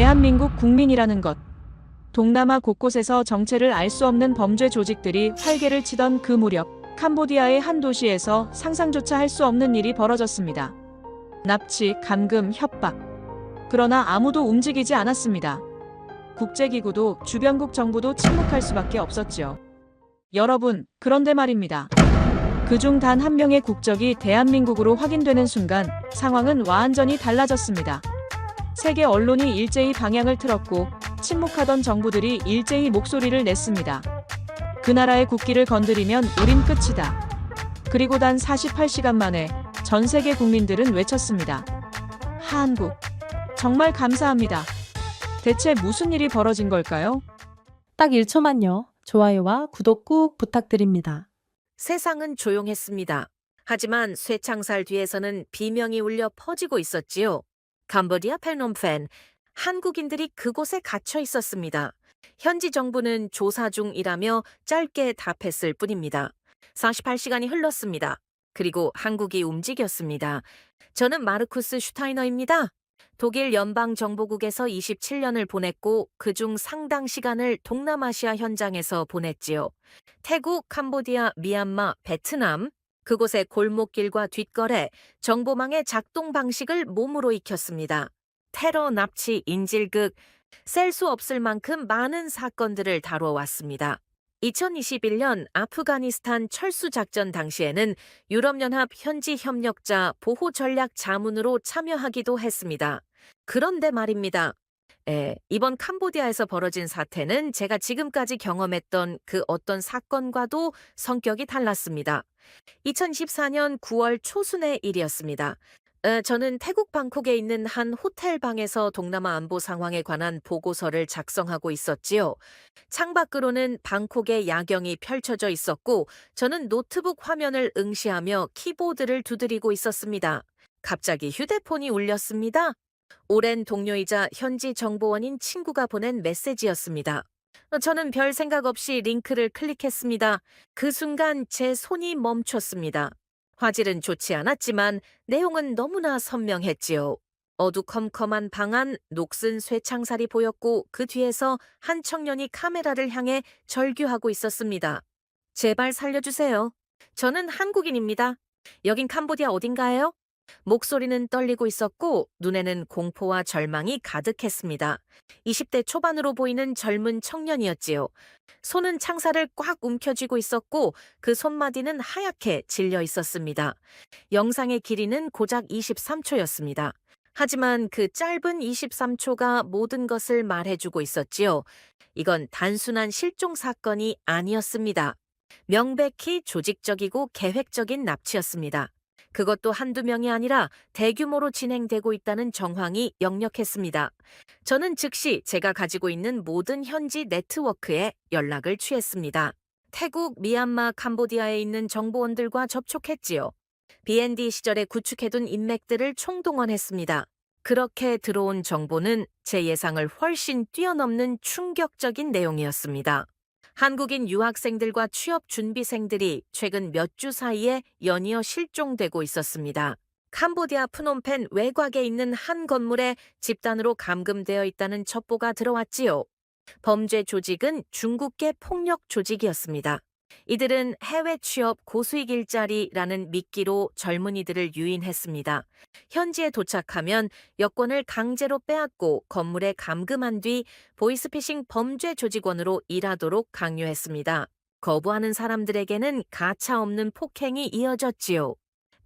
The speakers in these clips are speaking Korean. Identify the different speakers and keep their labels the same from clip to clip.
Speaker 1: 대한민국 국민이라는 것. 동남아 곳곳에서 정체를 알 수 없는 범죄 조직들이 활개를 치던 그 무렵, 캄보디아의 한 도시에서 상상조차 할 수 없는 일이 벌어졌습니다. 납치, 감금, 협박. 그러나 아무도 움직이지 않았습니다. 국제기구도 주변국 정부도 침묵할 수밖에 없었지요. 여러분, 그런데 말입니다. 그중 단 한 명의 국적이 대한민국으로 확인되는 순간 상황은 완전히 달라졌습니다. 세계 언론이 일제히 방향을 틀었고 침묵하던 정부들이 일제히 목소리를 냈습니다. 그 나라의 국기를 건드리면 우린 끝이다. 그리고 단 48시간 만에 전 세계 국민들은 외쳤습니다. 한국, 정말 감사합니다. 대체 무슨 일이 벌어진 걸까요?
Speaker 2: 딱 1초만요. 좋아요와 구독 꾹 부탁드립니다.
Speaker 3: 세상은 조용했습니다. 하지만 쇠창살 뒤에서는 비명이 울려 퍼지고 있었지요. 캄보디아 펜놈펜, 한국인들이 그곳에 갇혀 있었습니다. 현지 정부는 조사 중이라며 짧게 답했을 뿐입니다. 48시간이 흘렀습니다. 그리고 한국이 움직였습니다. 저는 마르쿠스 슈타이너입니다. 독일 연방정보국에서 27년을 보냈고 그중 상당 시간을 동남아시아 현장에서 보냈지요. 태국, 캄보디아, 미얀마, 베트남, 그곳의 골목길과 뒷거래, 정보망의 작동 방식을 몸으로 익혔습니다. 테러, 납치, 인질극, 셀 수 없을 만큼 많은 사건들을 다뤄왔습니다. 2021년 아프가니스탄 철수작전 당시에는 유럽연합 현지 협력자 보호전략 자문으로 참여하기도 했습니다. 그런데 말입니다. 이번 캄보디아에서 벌어진 사태는 제가 지금까지 경험했던 그 어떤 사건과도 성격이 달랐습니다. 2014년 9월 초순의 일이었습니다. 저는 태국 방콕에 있는 한 호텔 방에서 동남아 안보 상황에 관한 보고서를 작성하고 있었지요. 창밖으로는 방콕의 야경이 펼쳐져 있었고 저는 노트북 화면을 응시하며 키보드를 두드리고 있었습니다. 갑자기 휴대폰이 울렸습니다. 오랜 동료이자 현지 정보원인 친구가 보낸 메시지였습니다. 저는 별 생각 없이 링크를 클릭했습니다. 그 순간 제 손이 멈췄습니다. 화질은 좋지 않았지만 내용은 너무나 선명했지요. 어두컴컴한 방 안 녹슨 쇠창살이 보였고 그 뒤에서 한 청년이 카메라를 향해 절규하고 있었습니다. 제발 살려주세요. 저는 한국인입니다. 여긴 캄보디아 어딘가예요? 목소리는 떨리고 있었고 눈에는 공포와 절망이 가득했습니다. 20대 초반으로 보이는 젊은 청년이었지요. 손은 창살을 꽉 움켜쥐고 있었고 그 손마디는 하얗게 질려 있었습니다. 영상의 길이는 고작 23초였습니다. 하지만 그 짧은 23초가 모든 것을 말해주고 있었지요. 이건 단순한 실종 사건이 아니었습니다. 명백히 조직적이고 계획적인 납치였습니다. 그것도 한두 명이 아니라 대규모로 진행되고 있다는 정황이 역력했습니다. 저는 즉시 제가 가지고 있는 모든 현지 네트워크에 연락을 취했습니다. 태국, 미얀마, 캄보디아에 있는 정보원들과 접촉했지요. BND 시절에 구축해둔 인맥들을 총동원했습니다. 그렇게 들어온 정보는 제 예상을 훨씬 뛰어넘는 충격적인 내용이었습니다. 한국인 유학생들과 취업 준비생들이 최근 몇 주 사이에 연이어 실종되고 있었습니다. 캄보디아 프놈펜 외곽에 있는 한 건물에 집단으로 감금되어 있다는 첩보가 들어왔지요. 범죄 조직은 중국계 폭력 조직이었습니다. 이들은 해외 취업 고수익 일자리라는 미끼로 젊은이들을 유인했습니다. 현지에 도착하면 여권을 강제로 빼앗고 건물에 감금한 뒤 보이스피싱 범죄 조직원으로 일하도록 강요했습니다. 거부하는 사람들에게는 가차 없는 폭행이 이어졌지요.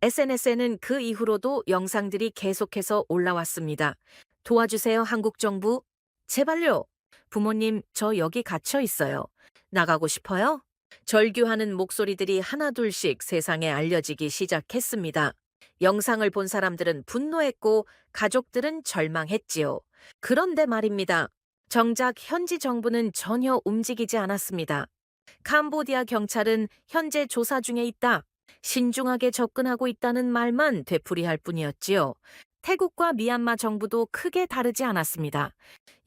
Speaker 3: SNS에는 그 이후로도 영상들이 계속해서 올라왔습니다. 도와주세요, 한국 정부. 제발요. 부모님, 저 여기 갇혀 있어요. 나가고 싶어요? 절규하는 목소리들이 하나둘씩 세상에 알려지기 시작했습니다. 영상을 본 사람들은 분노했고 가족들은 절망했지요. 그런데 말입니다. 정작 현지 정부는 전혀 움직이지 않았습니다. 캄보디아 경찰은 현재 조사 중에 있다. 신중하게 접근하고 있다는 말만 되풀이할 뿐이었지요. 태국과 미얀마 정부도 크게 다르지 않았습니다.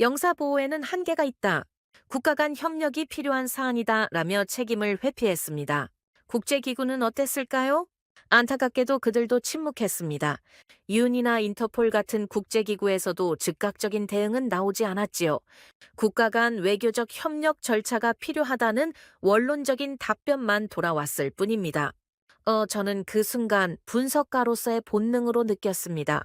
Speaker 3: 영사보호에는 한계가 있다. 국가 간 협력이 필요한 사안이다 라며 책임을 회피했습니다. 국제기구는 어땠을까요? 안타깝게도 그들도 침묵했습니다. 유엔이나 인터폴 같은 국제기구에서도 즉각적인 대응은 나오지 않았지요. 국가 간 외교적 협력 절차가 필요하다는 원론적인 답변만 돌아왔을 뿐입니다. 저는 그 순간 분석가로서의 본능으로 느꼈습니다.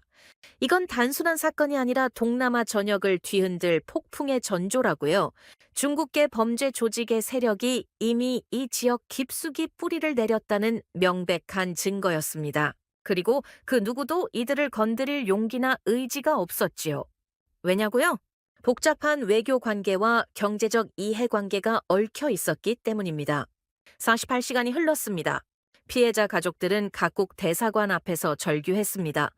Speaker 3: 이건 단순한 사건이 아니라 동남아 전역을 뒤흔들 폭풍의 전조라고요. 중국계 범죄 조직의 세력이 이미 이 지역 깊숙이 뿌리를 내렸다는 명백한 증거였습니다. 그리고 그 누구도 이들을 건드릴 용기나 의지가 없었지요. 왜냐고요? 복잡한 외교 관계와 경제적 이해 관계가 얽혀 있었기 때문입니다. 48시간이 흘렀습니다. 피해자 가족들은 각국 대사관 앞에서 절규했습니다.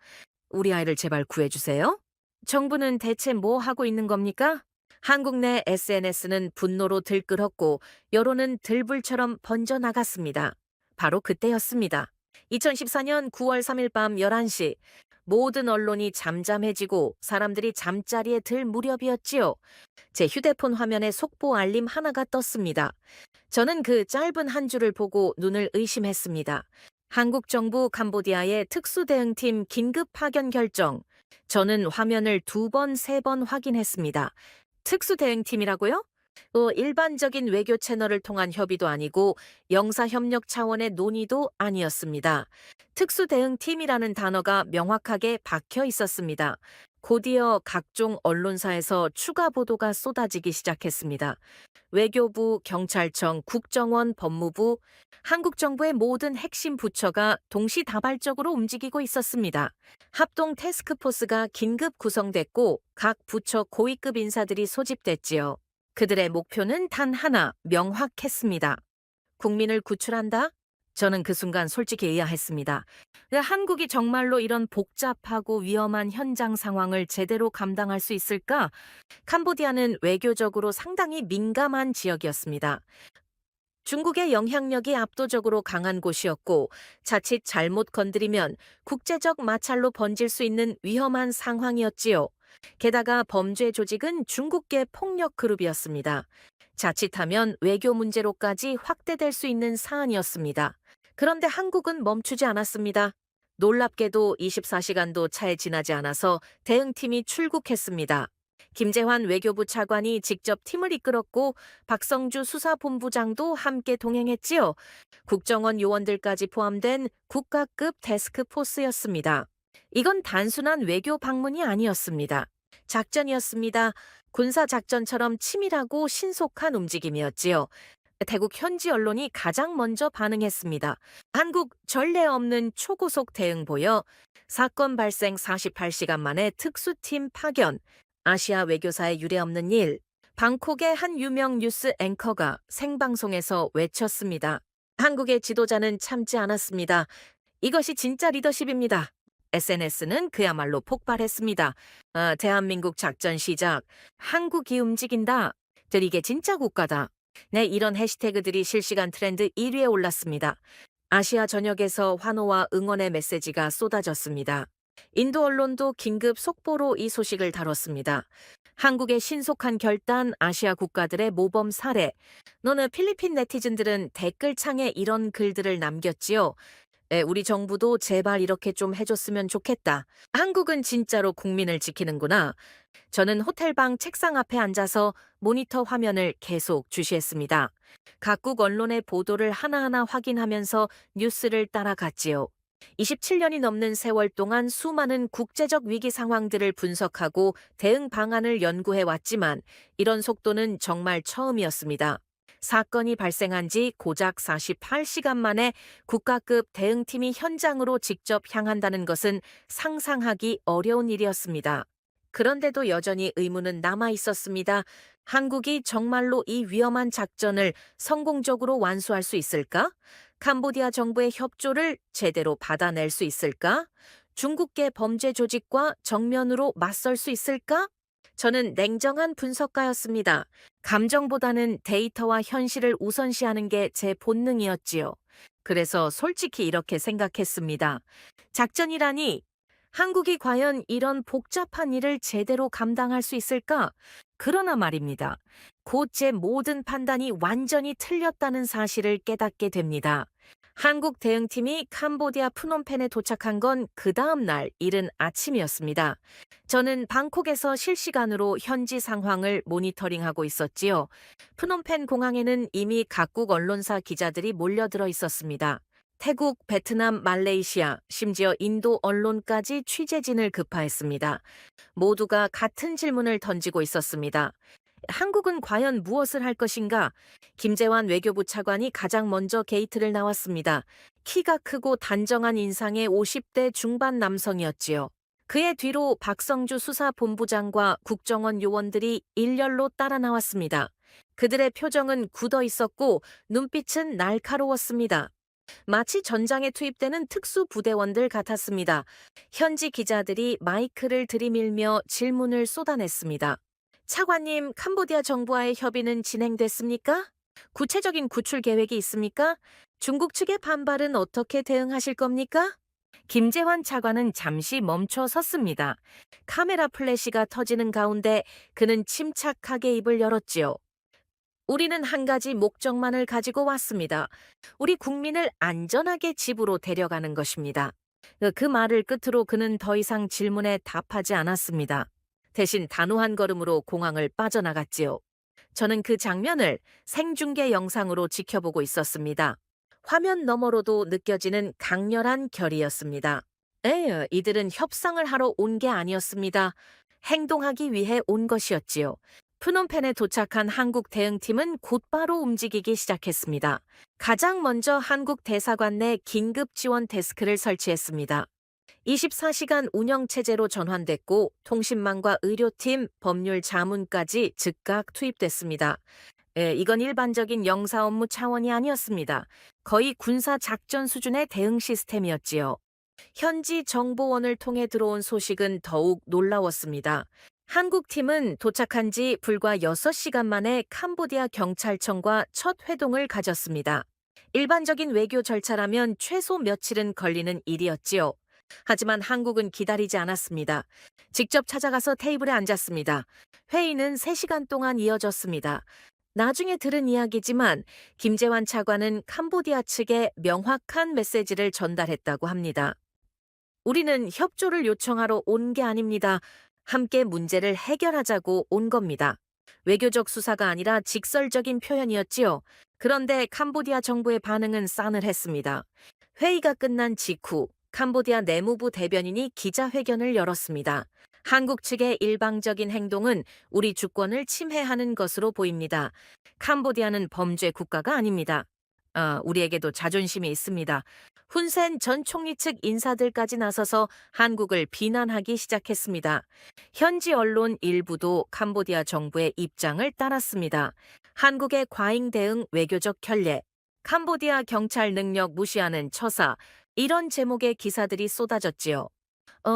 Speaker 3: 우리 아이를 제발 구해주세요. 정부는 대체 뭐 하고 있는 겁니까? 한국 내 SNS는 분노로 들끓었고 여론은 들불처럼 번져나갔습니다. 바로 그때였습니다. 2014년 9월 3일 밤 11시 모든 언론이 잠잠해지고 사람들이 잠자리에 들 무렵이었지요. 제 휴대폰 화면에 속보 알림 하나가 떴습니다. 저는 그 짧은 한 줄을 보고 눈을 의심했습니다. 한국 정부 캄보디아의 특수대응팀 긴급 파견 결정. 저는 화면을 2번, 3번 확인했습니다. 특수대응팀이라고요? 일반적인 외교 채널을 통한 협의도 아니고 영사협력 차원의 논의도 아니었습니다. 특수대응팀이라는 단어가 명확하게 박혀 있었습니다. 곧이어 각종 언론사에서 추가 보도가 쏟아지기 시작했습니다. 외교부, 경찰청, 국정원, 법무부, 한국 정부의 모든 핵심 부처가 동시다발적으로 움직이고 있었습니다. 합동 태스크포스가 긴급 구성됐고 각 부처 고위급 인사들이 소집됐지요. 그들의 목표는 단 하나, 명확했습니다. 국민을 구출한다? 저는 그 순간 솔직히 의아했습니다. 한국이 정말로 이런 복잡하고 위험한 현장 상황을 제대로 감당할 수 있을까? 캄보디아는 외교적으로 상당히 민감한 지역이었습니다. 중국의 영향력이 압도적으로 강한 곳이었고 자칫 잘못 건드리면 국제적 마찰로 번질 수 있는 위험한 상황이었지요. 게다가 범죄 조직은 중국계 폭력 그룹이었습니다. 자칫하면 외교 문제로까지 확대될 수 있는 사안이었습니다. 그런데 한국은 멈추지 않았습니다. 놀랍게도 24시간도 차에 지나지 않아서 대응팀이 출국했습니다. 김재환 외교부 차관이 직접 팀을 이끌었고 박성주 수사본부장도 함께 동행했지요. 국정원 요원들까지 포함된 국가급 태스크포스였습니다. 이건 단순한 외교 방문이 아니었습니다. 작전이었습니다. 군사작전처럼 치밀하고 신속한 움직임이었지요. 태국 현지 언론이 가장 먼저 반응했습니다. 한국 전례 없는 초고속 대응 보여 사건 발생 48시간 만에 특수팀 파견, 아시아 외교사의 유례없는 일, 방콕의 한 유명 뉴스 앵커가 생방송에서 외쳤습니다. 한국의 지도자는 참지 않았습니다. 이것이 진짜 리더십입니다. SNS는 그야말로 폭발했습니다. 대한민국 작전 시작, 한국이 움직인다. 이게 진짜 국가다. 네, 이런 해시태그들이 실시간 트렌드 1위에 올랐습니다. 아시아 전역에서 환호와 응원의 메시지가 쏟아졌습니다. 인도 언론도 긴급 속보로 이 소식을 다뤘습니다. 한국의 신속한 결단, 아시아 국가들의 모범 사례. 너는 필리핀 네티즌들은 댓글창에 이런 글들을 남겼지요. 우리 정부도 제발 이렇게 좀 해줬으면 좋겠다. 한국은 진짜로 국민을 지키는구나. 저는 호텔방 책상 앞에 앉아서 모니터 화면을 계속 주시했습니다. 각국 언론의 보도를 하나하나 확인하면서 뉴스를 따라갔지요. 27년이 넘는 세월 동안 수많은 국제적 위기 상황들을 분석하고 대응 방안을 연구해 왔지만 이런 속도는 정말 처음이었습니다. 사건이 발생한 지 고작 48시간 만에 국가급 대응팀이 현장으로 직접 향한다는 것은 상상하기 어려운 일이었습니다. 그런데도 여전히 의문은 남아 있었습니다. 한국이 정말로 이 위험한 작전을 성공적으로 완수할 수 있을까? 캄보디아 정부의 협조를 제대로 받아낼 수 있을까? 중국계 범죄 조직과 정면으로 맞설 수 있을까? 저는 냉정한 분석가였습니다. 감정보다는 데이터와 현실을 우선시하는 게 제 본능이었지요. 그래서 솔직히 이렇게 생각했습니다. 작전이라니, 한국이 과연 이런 복잡한 일을 제대로 감당할 수 있을까? 그러나 말입니다. 곧 제 모든 판단이 완전히 틀렸다는 사실을 깨닫게 됩니다. 한국 대응팀이 캄보디아 프놈펜에 도착한 건 그 다음 날 이른 아침이었습니다. 저는 방콕에서 실시간으로 현지 상황을 모니터링하고 있었지요. 프놈펜 공항에는 이미 각국 언론사 기자들이 몰려들어 있었습니다. 태국, 베트남, 말레이시아, 심지어 인도 언론까지 취재진을 급파했습니다. 모두가 같은 질문을 던지고 있었습니다. 한국은 과연 무엇을 할 것인가? 김재환 외교부 차관이 가장 먼저 게이트를 나왔습니다. 키가 크고 단정한 인상의 50대 중반 남성이었지요. 그의 뒤로 박성주 수사본부장과 국정원 요원들이 일렬로 따라 나왔습니다. 그들의 표정은 굳어 있었고 눈빛은 날카로웠습니다. 마치 전장에 투입되는 특수부대원들 같았습니다. 현지 기자들이 마이크를 들이밀며 질문을 쏟아냈습니다. 차관님, 캄보디아 정부와의 협의는 진행됐습니까? 구체적인 구출 계획이 있습니까? 중국 측의 반발은 어떻게 대응하실 겁니까? 김재환 차관은 잠시 멈춰 섰습니다. 카메라 플래시가 터지는 가운데 그는 침착하게 입을 열었지요. 우리는 한 가지 목적만을 가지고 왔습니다. 우리 국민을 안전하게 집으로 데려가는 것입니다. 그 말을 끝으로 그는 더 이상 질문에 답하지 않았습니다. 대신 단호한 걸음으로 공항을 빠져나갔지요. 저는 그 장면을 생중계 영상으로 지켜보고 있었습니다. 화면 너머로도 느껴지는 강렬한 결의였습니다. 이들은 협상을 하러 온 게 아니었습니다. 행동하기 위해 온 것이었지요. 프놈펜에 도착한 한국 대응팀은 곧바로 움직이기 시작했습니다. 가장 먼저 한국 대사관 내 긴급 지원 데스크를 설치했습니다. 24시간 운영체제로 전환됐고 통신망과 의료팀, 법률 자문까지 즉각 투입됐습니다. 이건 일반적인 영사 업무 차원이 아니었습니다. 거의 군사 작전 수준의 대응 시스템이었지요. 현지 정보원을 통해 들어온 소식은 더욱 놀라웠습니다. 한국 팀은 도착한 지 불과 6시간 만에 캄보디아 경찰청과 첫 회동을 가졌습니다. 일반적인 외교 절차라면 최소 며칠은 걸리는 일이었지요. 하지만 한국은 기다리지 않았습니다. 직접 찾아가서 테이블에 앉았습니다. 회의는 3시간 동안 이어졌습니다. 나중에 들은 이야기지만 김재환 차관은 캄보디아 측에 명확한 메시지를 전달했다고 합니다. 우리는 협조를 요청하러 온 게 아닙니다. 함께 문제를 해결하자고 온 겁니다. 외교적 수사가 아니라 직설적인 표현이었지요. 그런데 캄보디아 정부의 반응은 싸늘했습니다. 회의가 끝난 직후 캄보디아 내무부 대변인이 기자회견을 열었습니다. 한국 측의 일방적인 행동은 우리 주권을 침해하는 것으로 보입니다. 캄보디아는 범죄 국가가 아닙니다. 우리에게도 자존심이 있습니다. 훈센 전 총리 측 인사들까지 나서서 한국을 비난하기 시작했습니다. 현지 언론 일부도 캄보디아 정부의 입장을 따랐습니다. 한국의 과잉 대응 외교적 결례, 캄보디아 경찰 능력 무시하는 처사, 이런 제목의 기사들이 쏟아졌지요.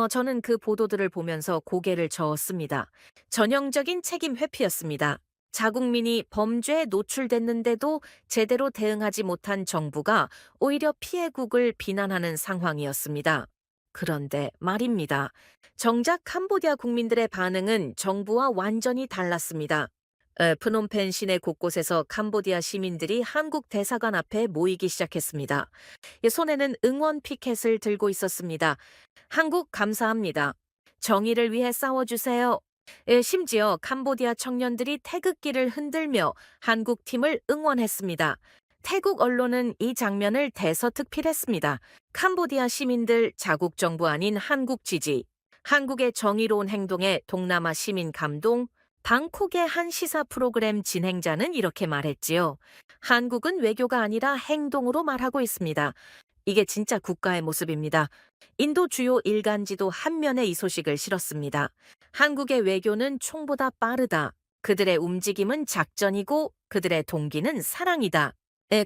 Speaker 3: 저는 그 보도들을 보면서 고개를 저었습니다. 전형적인 책임 회피였습니다. 자국민이 범죄에 노출됐는데도 제대로 대응하지 못한 정부가 오히려 피해국을 비난하는 상황이었습니다. 그런데 말입니다. 정작 캄보디아 국민들의 반응은 정부와 완전히 달랐습니다. 프놈펜 시내 곳곳에서 캄보디아 시민들이 한국 대사관 앞에 모이기 시작했습니다. 손에는 응원 피켓을 들고 있었습니다. 한국 감사합니다. 정의를 위해 싸워주세요. 심지어 캄보디아 청년들이 태극기를 흔들며 한국 팀을 응원했습니다. 태국 언론은 이 장면을 대서특필했습니다. 캄보디아 시민들 자국 정부 아닌 한국 지지, 한국의 정의로운 행동에 동남아 시민 감동, 방콕의 한 시사 프로그램 진행자는 이렇게 말했지요. 한국은 외교가 아니라 행동으로 말하고 있습니다. 이게 진짜 국가의 모습입니다. 인도 주요 일간지도 한 면에 이 소식을 실었습니다. 한국의 외교는 총보다 빠르다. 그들의 움직임은 작전이고 그들의 동기는 사랑이다.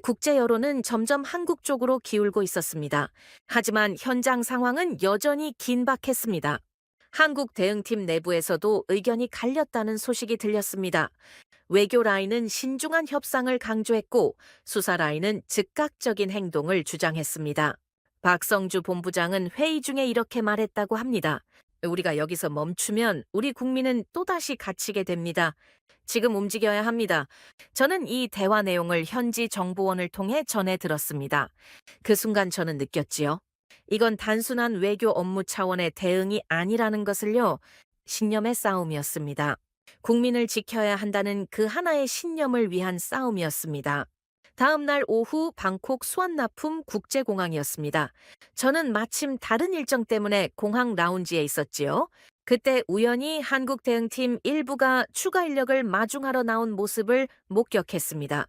Speaker 3: 국제 여론은 점점 한국 쪽으로 기울고 있었습니다. 하지만 현장 상황은 여전히 긴박했습니다. 한국 대응팀 내부에서도 의견이 갈렸다는 소식이 들렸습니다. 외교 라인은 신중한 협상을 강조했고 수사 라인은 즉각적인 행동을 주장했습니다. 박성주 본부장은 회의 중에 이렇게 말했다고 합니다. 우리가 여기서 멈추면 우리 국민은 또다시 갇히게 됩니다. 지금 움직여야 합니다. 저는 이 대화 내용을 현지 정보원을 통해 전해 들었습니다. 그 순간 저는 느꼈지요. 이건 단순한 외교 업무 차원의 대응이 아니라는 것을요. 신념의 싸움이었습니다. 국민을 지켜야 한다는 그 하나의 신념을 위한 싸움이었습니다. 다음 날 오후 방콕 수완나품 국제공항이었습니다. 저는 마침 다른 일정 때문에 공항 라운지에 있었지요. 그때 우연히 한국 대응팀 일부가 추가 인력을 마중하러 나온 모습을 목격했습니다.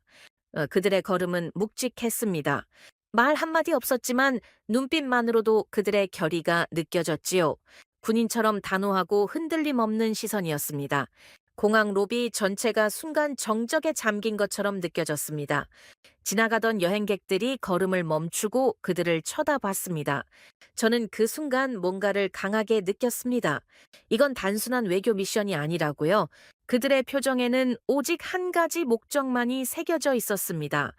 Speaker 3: 그들의 걸음은 묵직했습니다. 말 한마디 없었지만 눈빛만으로도 그들의 결의가 느껴졌지요. 군인처럼 단호하고 흔들림 없는 시선이었습니다. 공항 로비 전체가 순간 정적에 잠긴 것처럼 느껴졌습니다. 지나가던 여행객들이 걸음을 멈추고 그들을 쳐다봤습니다. 저는 그 순간 뭔가를 강하게 느꼈습니다. 이건 단순한 외교 미션이 아니라고요. 그들의 표정에는 오직 한 가지 목적만이 새겨져 있었습니다.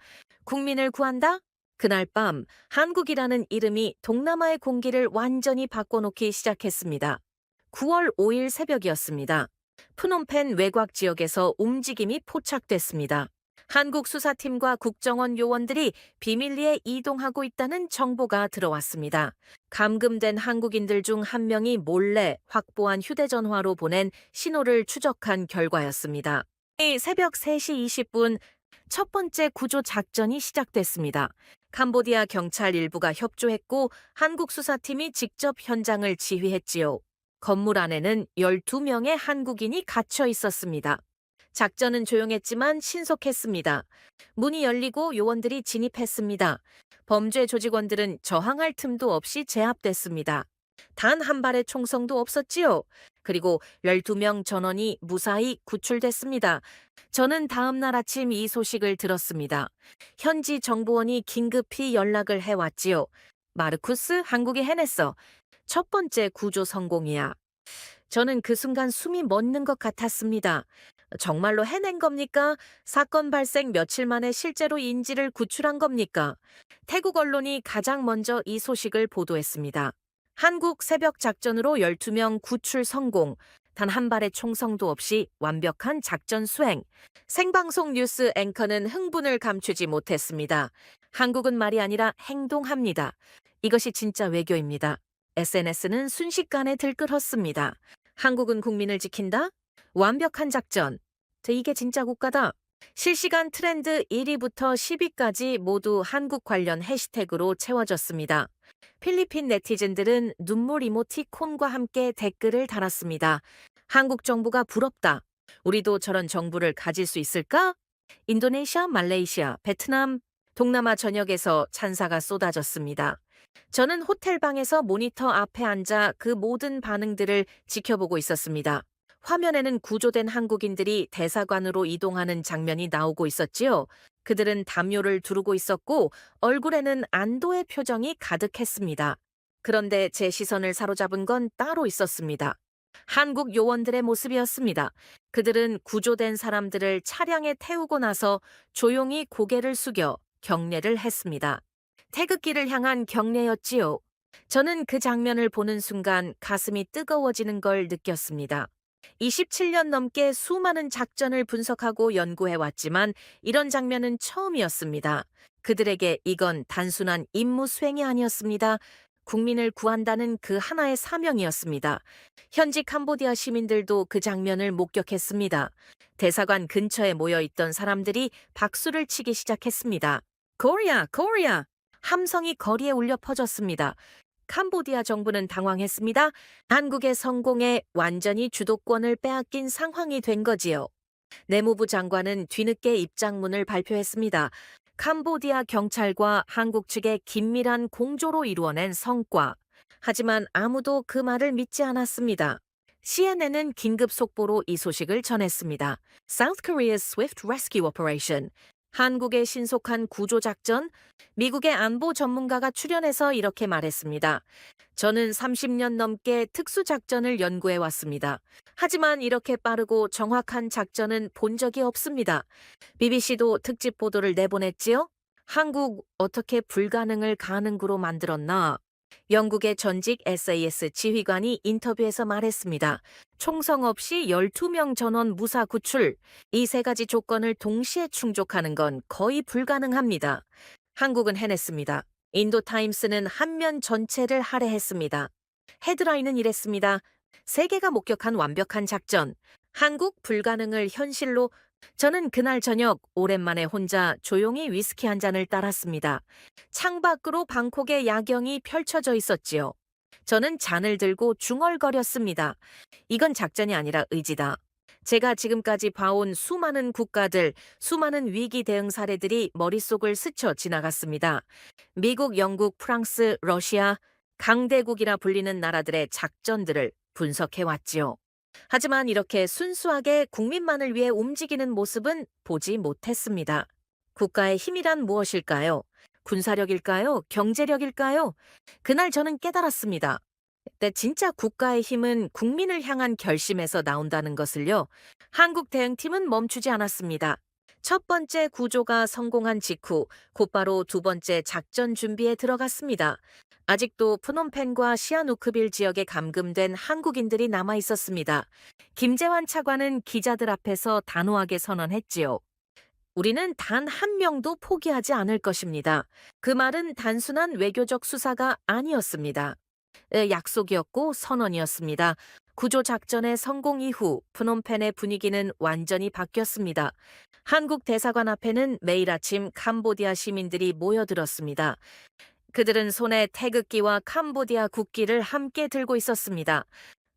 Speaker 3: 국민을 구한다? 그날 밤 한국이라는 이름이 동남아의 공기를 완전히 바꿔놓기 시작했습니다. 9월 5일 새벽이었습니다. 프놈펜 외곽 지역에서 움직임이 포착됐습니다. 한국 수사팀과 국정원 요원들이 비밀리에 이동하고 있다는 정보가 들어왔습니다. 감금된 한국인들 중 한 명이 몰래 확보한 휴대전화로 보낸 신호를 추적한 결과였습니다. 새벽 3시 20분 첫 번째 구조 작전이 시작됐습니다. 캄보디아 경찰 일부가 협조했고 한국 수사팀이 직접 현장을 지휘했지요. 건물 안에는 12명의 한국인이 갇혀 있었습니다. 작전은 조용했지만 신속했습니다. 문이 열리고 요원들이 진입했습니다. 범죄 조직원들은 저항할 틈도 없이 제압됐습니다. 단 한 발의 총성도 없었지요. 그리고 12명 전원이 무사히 구출됐습니다. 저는 다음 날 아침 이 소식을 들었습니다. 현지 정보원이 긴급히 연락을 해왔지요. 마르쿠스, 한국이 해냈어. 첫 번째 구조 성공이야. 저는 그 순간 숨이 멎는 것 같았습니다. 정말로 해낸 겁니까? 사건 발생 며칠 만에 실제로 인지를 구출한 겁니까? 태국 언론이 가장 먼저 이 소식을 보도했습니다. 한국 새벽 작전으로 12명 구출 성공, 단 한 발의 총성도 없이 완벽한 작전 수행. 생방송 뉴스 앵커는 흥분을 감추지 못했습니다. 한국은 말이 아니라 행동합니다. 이것이 진짜 외교입니다. SNS는 순식간에 들끓었습니다. 한국은 국민을 지킨다? 완벽한 작전. 이게 진짜 국가다. 실시간 트렌드 1위부터 10위까지 모두 한국 관련 해시태그로 채워졌습니다. 필리핀 네티즌들은 눈물 이모티콘과 함께 댓글을 달았습니다. 한국 정부가 부럽다. 우리도 저런 정부를 가질 수 있을까? 인도네시아, 말레이시아, 베트남, 동남아 전역에서 찬사가 쏟아졌습니다. 저는 호텔방에서 모니터 앞에 앉아 그 모든 반응들을 지켜보고 있었습니다. 화면에는 구조된 한국인들이 대사관으로 이동하는 장면이 나오고 있었지요. 그들은 담요를 두르고 있었고 얼굴에는 안도의 표정이 가득했습니다. 그런데 제 시선을 사로잡은 건 따로 있었습니다. 한국 요원들의 모습이었습니다. 그들은 구조된 사람들을 차량에 태우고 나서 조용히 고개를 숙여 경례를 했습니다. 태극기를 향한 경례였지요. 저는 그 장면을 보는 순간 가슴이 뜨거워지는 걸 느꼈습니다. 27년 넘게 수많은 작전을 분석하고 연구해왔지만 이런 장면은 처음이었습니다. 그들에게 이건 단순한 임무 수행이 아니었습니다. 국민을 구한다는 그 하나의 사명이었습니다. 현지 캄보디아 시민들도 그 장면을 목격했습니다. 대사관 근처에 모여있던 사람들이 박수를 치기 시작했습니다. 코리아, 코리아! 함성이 거리에 울려 퍼졌습니다. 캄보디아 정부는 당황했습니다. 한국의 성공에 완전히 주도권을 빼앗긴 상황이 된 거지요. 내무부 장관은 뒤늦게 입장문을 발표했습니다. 캄보디아 경찰과 한국 측의 긴밀한 공조로 이루어낸 성과. 하지만 아무도 그 말을 믿지 않았습니다. CNN은 긴급 속보로 이 소식을 전했습니다. South Korea's swift rescue operation. 한국의 신속한 구조작전, 미국의 안보 전문가가 출연해서 이렇게 말했습니다. 저는 30년 넘게 특수작전을 연구해왔습니다. 하지만 이렇게 빠르고 정확한 작전은 본 적이 없습니다. BBC도 특집 보도를 내보냈지요? 한국 어떻게 불가능을 가능구로 만들었나? 영국의 전직 SAS 지휘관이 인터뷰에서 말했습니다. 총성 없이 12명 전원 무사 구출. 이 세 가지 조건을 동시에 충족하는 건 거의 불가능합니다. 한국은 해냈습니다. 인도타임스는 한 면 전체를 할애했습니다. 헤드라인은 이랬습니다. 세계가 목격한 완벽한 작전. 한국 불가능을 현실로. 저는 그날 저녁 오랜만에 혼자 조용히 위스키 한 잔을 따랐습니다. 창밖으로 방콕의 야경이 펼쳐져 있었지요. 저는 잔을 들고 중얼거렸습니다. 이건 작전이 아니라 의지다. 제가 지금까지 봐온 수많은 국가들, 수많은 위기 대응 사례들이 머릿속을 스쳐 지나갔습니다. 미국, 영국, 프랑스, 러시아, 강대국이라 불리는 나라들의 작전들을 분석해왔지요. 하지만 이렇게 순수하게 국민만을 위해 움직이는 모습은 보지 못했습니다. 국가의 힘이란 무엇일까요? 군사력일까요? 경제력일까요? 그날 저는 깨달았습니다. 근데 진짜 국가의 힘은 국민을 향한 결심에서 나온다는 것을요. 한국 대응팀은 멈추지 않았습니다. 첫 번째 구조가 성공한 직후 곧바로 두 번째 작전 준비에 들어갔습니다. 아직도 프놈펜과 시아누크빌 지역에 감금된 한국인들이 남아 있었습니다. 김재환 차관은 기자들 앞에서 단호하게 선언했지요. 우리는 단 한 명도 포기하지 않을 것입니다. 그 말은 단순한 외교적 수사가 아니었습니다. 약속이었고 선언이었습니다. 구조작전의 성공 이후 프놈펜의 분위기는 완전히 바뀌었습니다. 한국 대사관 앞에는 매일 아침 캄보디아 시민들이 모여들었습니다. 그들은 손에 태극기와 캄보디아 국기를 함께 들고 있었습니다.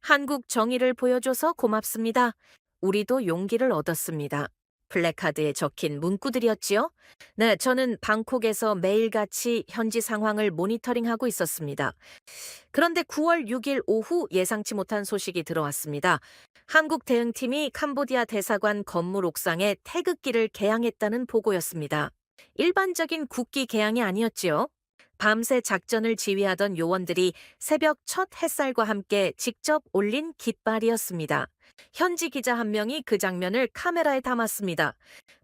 Speaker 3: 한국 정의를 보여줘서 고맙습니다. 우리도 용기를 얻었습니다. 플래카드에 적힌 문구들이었지요. 네, 저는 방콕에서 매일같이 현지 상황을 모니터링하고 있었습니다. 그런데 9월 6일 오후 예상치 못한 소식이 들어왔습니다. 한국 대응팀이 캄보디아 대사관 건물 옥상에 태극기를 개양했다는 보고였습니다. 일반적인 국기 개양이 아니었지요. 밤새 작전을 지휘하던 요원들이 새벽 첫 햇살과 함께 직접 올린 깃발이었습니다. 현지 기자 한 명이 그 장면을 카메라에 담았습니다.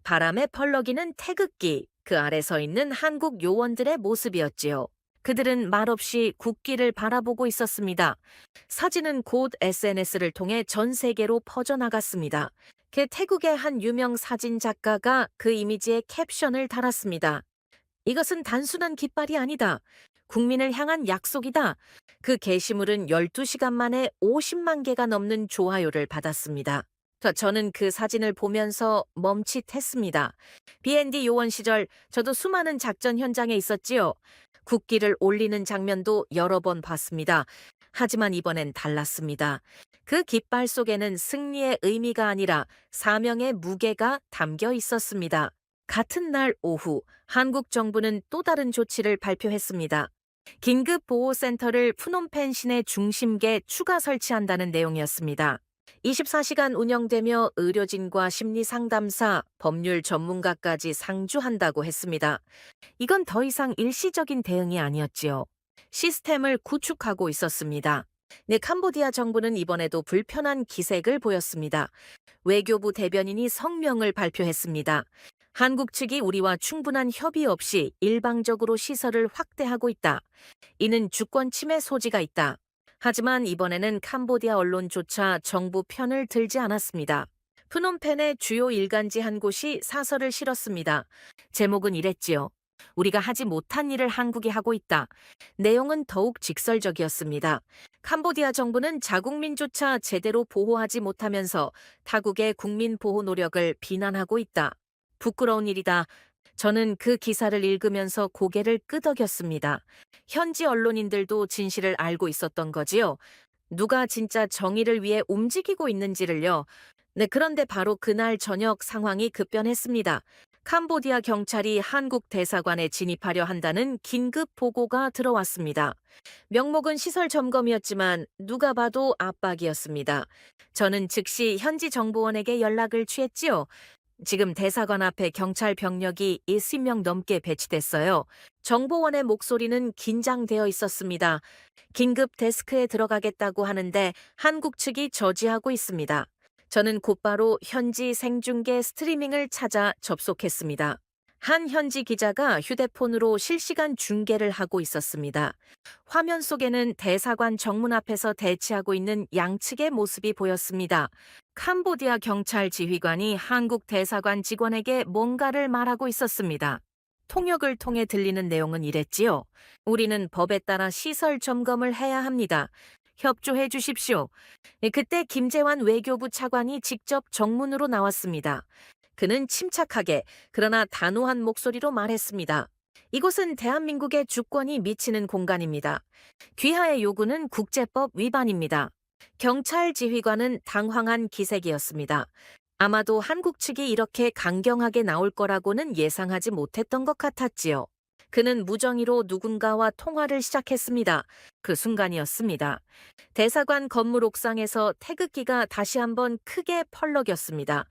Speaker 3: 바람에 펄럭이는 태극기, 그 아래 서 있는 한국 요원들의 모습이었지요. 그들은 말없이 국기를 바라보고 있었습니다. 사진은 곧 SNS를 통해 전 세계로 퍼져나갔습니다. 그 태국의 한 유명 사진 작가가 그 이미지에 캡션을 달았습니다. 이것은 단순한 깃발이 아니다. 국민을 향한 약속이다. 그 게시물은 12시간 만에 50만 개가 넘는 좋아요를 받았습니다. 저는 그 사진을 보면서 멈칫했습니다. BND 요원 시절 저도 수많은 작전 현장에 있었지요. 국기를 올리는 장면도 여러 번 봤습니다. 하지만 이번엔 달랐습니다. 그 깃발 속에는 승리의 의미가 아니라 사명의 무게가 담겨 있었습니다. 같은 날 오후 한국 정부는 또 다른 조치를 발표했습니다. 긴급 보호센터를 푸놈펜 시내 중심계에 추가 설치한다는 내용이었습니다. 24시간 운영되며 의료진과 심리상담사, 법률 전문가까지 상주한다고 했습니다. 이건 더 이상 일시적인 대응이 아니었지요. 시스템을 구축하고 있었습니다. 네, 캄보디아 정부는 이번에도 불편한 기색을 보였습니다. 외교부 대변인이 성명을 발표했습니다. 한국 측이 우리와 충분한 협의 없이 일방적으로 시설을 확대하고 있다. 이는 주권 침해 소지가 있다. 하지만 이번에는 캄보디아 언론조차 정부 편을 들지 않았습니다. 프놈펜의 주요 일간지 한 곳이 사설을 실었습니다. 제목은 이랬지요. 우리가 하지 못한 일을 한국이 하고 있다. 내용은 더욱 직설적이었습니다. 캄보디아 정부는 자국민조차 제대로 보호하지 못하면서 타국의 국민 보호 노력을 비난하고 있다. 부끄러운 일이다. 저는 그 기사를 읽으면서 고개를 끄덕였습니다. 현지 언론인들도 진실을 알고 있었던 거지요. 누가 진짜 정의를 위해 움직이고 있는지를요. 네, 그런데 바로 그날 저녁 상황이 급변했습니다. 캄보디아 경찰이 한국 대사관에 진입하려 한다는 긴급 보고가 들어왔습니다. 명목은 시설 점검이었지만 누가 봐도 압박이었습니다. 저는 즉시 현지 정보원에게 연락을 취했지요. 지금 대사관 앞에 경찰 병력이 20명 넘게 배치됐어요. 정보원의 목소리는 긴장되어 있었습니다. 긴급 데스크에 들어가겠다고 하는데 한국 측이 저지하고 있습니다. 저는 곧바로 현지 생중계 스트리밍을 찾아 접속했습니다. 한 현지 기자가 휴대폰으로 실시간 중계를 하고 있었습니다. 화면 속에는 대사관 정문 앞에서 대치하고 있는 양측의 모습이 보였습니다. 캄보디아 경찰 지휘관이 한국 대사관 직원에게 뭔가를 말하고 있었습니다. 통역을 통해 들리는 내용은 이랬지요. 우리는 법에 따라 시설 점검을 해야 합니다. 협조해 주십시오. 그때 김재환 외교부 차관이 직접 정문으로 나왔습니다. 그는 침착하게 그러나 단호한 목소리로 말했습니다. 이곳은 대한민국의 주권이 미치는 공간입니다. 귀하의 요구는 국제법 위반입니다. 경찰 지휘관은 당황한 기색이었습니다. 아마도 한국 측이 이렇게 강경하게 나올 거라고는 예상하지 못했던 것 같았지요. 그는 무정의로 누군가와 통화를 시작했습니다. 그 순간이었습니다. 대사관 건물 옥상에서 태극기가 다시 한번 크게 펄럭였습니다.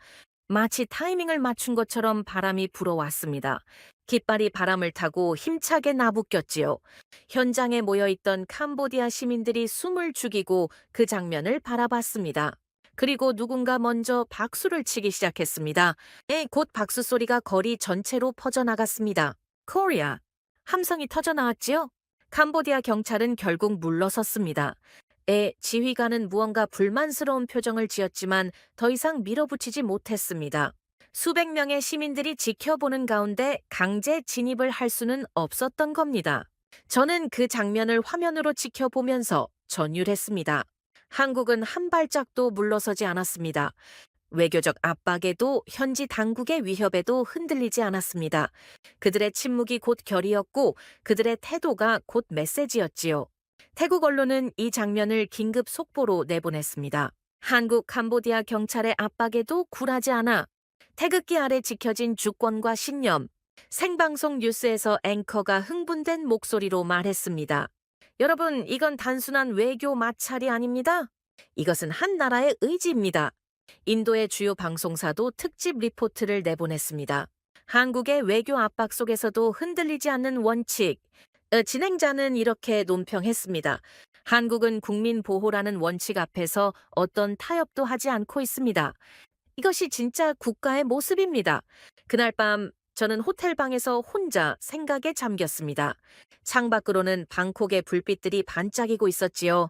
Speaker 3: 마치 타이밍을 맞춘 것처럼 바람이 불어왔습니다. 깃발이 바람을 타고 힘차게 나부꼈지요. 현장에 모여있던 캄보디아 시민들이 숨을 죽이고 그 장면을 바라봤습니다. 그리고 누군가 먼저 박수를 치기 시작했습니다. 곧 박수 소리가 거리 전체로 퍼져나갔습니다. 코리아. 함성이 터져나왔지요? 캄보디아 경찰은 결국 물러섰습니다. 지휘관은 무언가 불만스러운 표정을 지었지만 더 이상 밀어붙이지 못했습니다. 수백 명의 시민들이 지켜보는 가운데 강제 진입을 할 수는 없었던 겁니다. 저는 그 장면을 화면으로 지켜보면서 전율했습니다. 한국은 한 발짝도 물러서지 않았습니다. 외교적 압박에도 현지 당국의 위협에도 흔들리지 않았습니다. 그들의 침묵이 곧 결이었고 그들의 태도가 곧 메시지였지요. 태국 언론은 이 장면을 긴급 속보로 내보냈습니다. 한국 캄보디아 경찰의 압박에도 굴하지 않아 태극기 아래 지켜진 주권과 신념. 생방송 뉴스에서 앵커가 흥분된 목소리로 말했습니다. 여러분, 이건 단순한 외교 마찰이 아닙니다. 이것은 한 나라의 의지입니다. 인도의 주요 방송사도 특집 리포트를 내보냈습니다. 한국의 외교 압박 속에서도 흔들리지 않는 원칙. 진행자는 이렇게 논평했습니다. 한국은 국민 보호라는 원칙 앞에서 어떤 타협도 하지 않고 있습니다. 이것이 진짜 국가의 모습입니다. 그날 밤 저는 호텔방에서 혼자 생각에 잠겼습니다. 창밖으로는 방콕의 불빛들이 반짝이고 있었지요.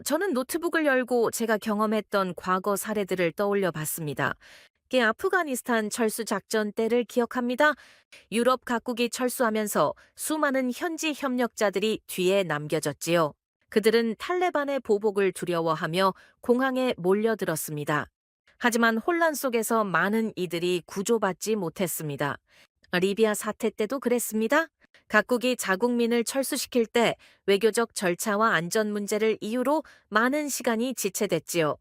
Speaker 3: 저는 노트북을 열고 제가 경험했던 과거 사례들을 떠올려 봤습니다. 아프가니스탄 철수 작전 때를 기억합니다. 유럽 각국이 철수하면서 수많은 현지 협력자들이 뒤에 남겨졌지요. 그들은 탈레반의 보복을 두려워하며 공항에 몰려들었습니다. 하지만 혼란 속에서 많은 이들이 구조받지 못했습니다. 리비아 사태 때도 그랬습니다. 각국이 자국민을 철수시킬 때 외교적 절차와 안전 문제를 이유로 많은 시간이 지체됐지요.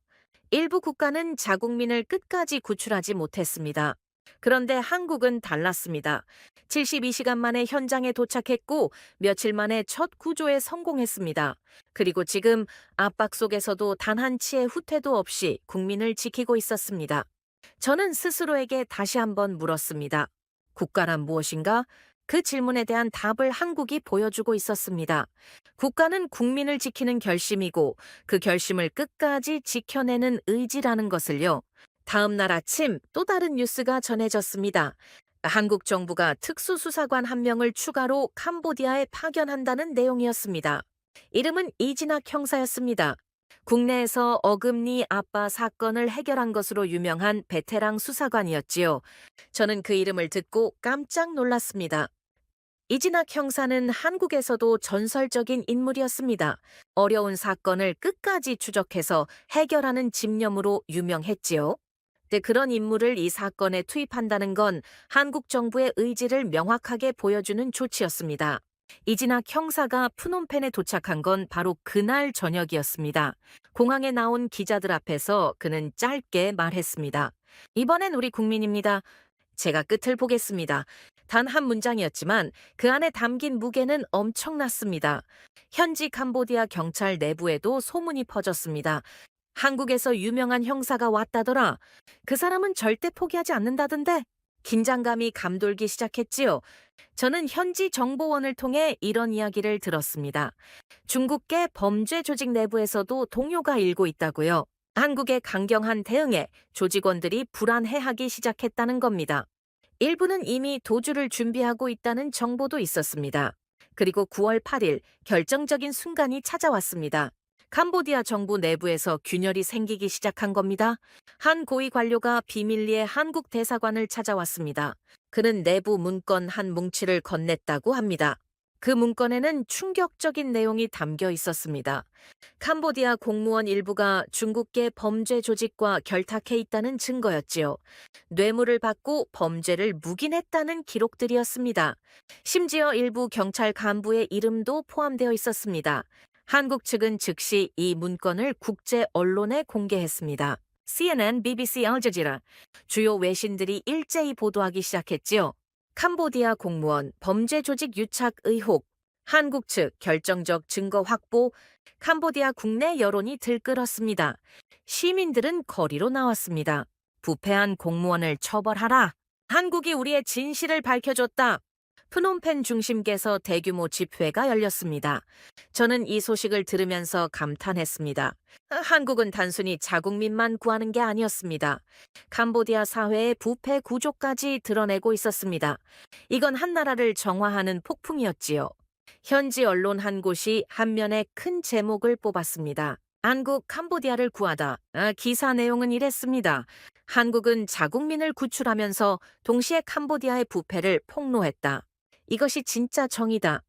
Speaker 3: 일부 국가는 자국민을 끝까지 구출하지 못했습니다. 그런데 한국은 달랐습니다. 72시간 만에 현장에 도착했고 며칠 만에 첫 구조에 성공했습니다. 그리고 지금 압박 속에서도 단 한치의 후퇴도 없이 국민을 지키고 있었습니다. 저는 스스로에게 다시 한번 물었습니다. 국가란 무엇인가? 그 질문에 대한 답을 한국이 보여주고 있었습니다. 국가는 국민을 지키는 결심이고 그 결심을 끝까지 지켜내는 의지라는 것을요. 다음 날 아침 또 다른 뉴스가 전해졌습니다. 한국 정부가 특수수사관 한 명을 추가로 캄보디아에 파견한다는 내용이었습니다. 이름은 이진학 형사였습니다. 국내에서 어금니 아빠 사건을 해결한 것으로 유명한 베테랑 수사관이었지요. 저는 그 이름을 듣고 깜짝 놀랐습니다. 이진학 형사는 한국에서도 전설적인 인물이었습니다. 어려운 사건을 끝까지 추적해서 해결하는 집념으로 유명했지요. 그런 인물을 이 사건에 투입한다는 건 한국 정부의 의지를 명확하게 보여주는 조치였습니다. 이진학 형사가 푸놈펜에 도착한 건 바로 그날 저녁이었습니다. 공항에 나온 기자들 앞에서 그는 짧게 말했습니다. 이번엔 우리 국민입니다. 제가 끝을 보겠습니다. 단 한 문장이었지만 그 안에 담긴 무게는 엄청났습니다. 현지 캄보디아 경찰 내부에도 소문이 퍼졌습니다. 한국에서 유명한 형사가 왔다더라. 그 사람은 절대 포기하지 않는다던데. 긴장감이 감돌기 시작했지요. 저는 현지 정보원을 통해 이런 이야기를 들었습니다. 중국계 범죄 조직 내부에서도 동요가 일고 있다고요. 한국의 강경한 대응에 조직원들이 불안해하기 시작했다는 겁니다. 일부는 이미 도주를 준비하고 있다는 정보도 있었습니다. 그리고 9월 8일 결정적인 순간이 찾아왔습니다. 캄보디아 정부 내부에서 균열이 생기기 시작한 겁니다. 한 고위 관료가 비밀리에 한국 대사관을 찾아왔습니다. 그는 내부 문건 한 뭉치를 건넸다고 합니다. 그 문건에는 충격적인 내용이 담겨 있었습니다. 캄보디아 공무원 일부가 중국계 범죄 조직과 결탁해 있다는 증거였지요. 뇌물을 받고 범죄를 묵인했다는 기록들이었습니다. 심지어 일부 경찰 간부의 이름도 포함되어 있었습니다. 한국 측은 즉시 이 문건을 국제 언론에 공개했습니다. CNN, BBC, 알자지라 주요 외신들이 일제히 보도하기 시작했지요. 캄보디아 공무원 범죄 조직 유착 의혹, 한국 측 결정적 증거 확보, 캄보디아 국내 여론이 들끓었습니다. 시민들은 거리로 나왔습니다. 부패한 공무원을 처벌하라. 한국이 우리의 진실을 밝혀줬다. 프놈펜 중심계에서 대규모 집회가 열렸습니다. 저는 이 소식을 들으면서 감탄했습니다. 한국은 단순히 자국민만 구하는 게 아니었습니다. 캄보디아 사회의 부패 구조까지 드러내고 있었습니다. 이건 한 나라를 정화하는 폭풍이었지요. 현지 언론 한 곳이 한 면에 큰 제목을 뽑았습니다. 한국 캄보디아를 구하다. 기사 내용은 이랬습니다. 한국은 자국민을 구출하면서 동시에 캄보디아의 부패를 폭로했다. 이것이 진짜 정의다.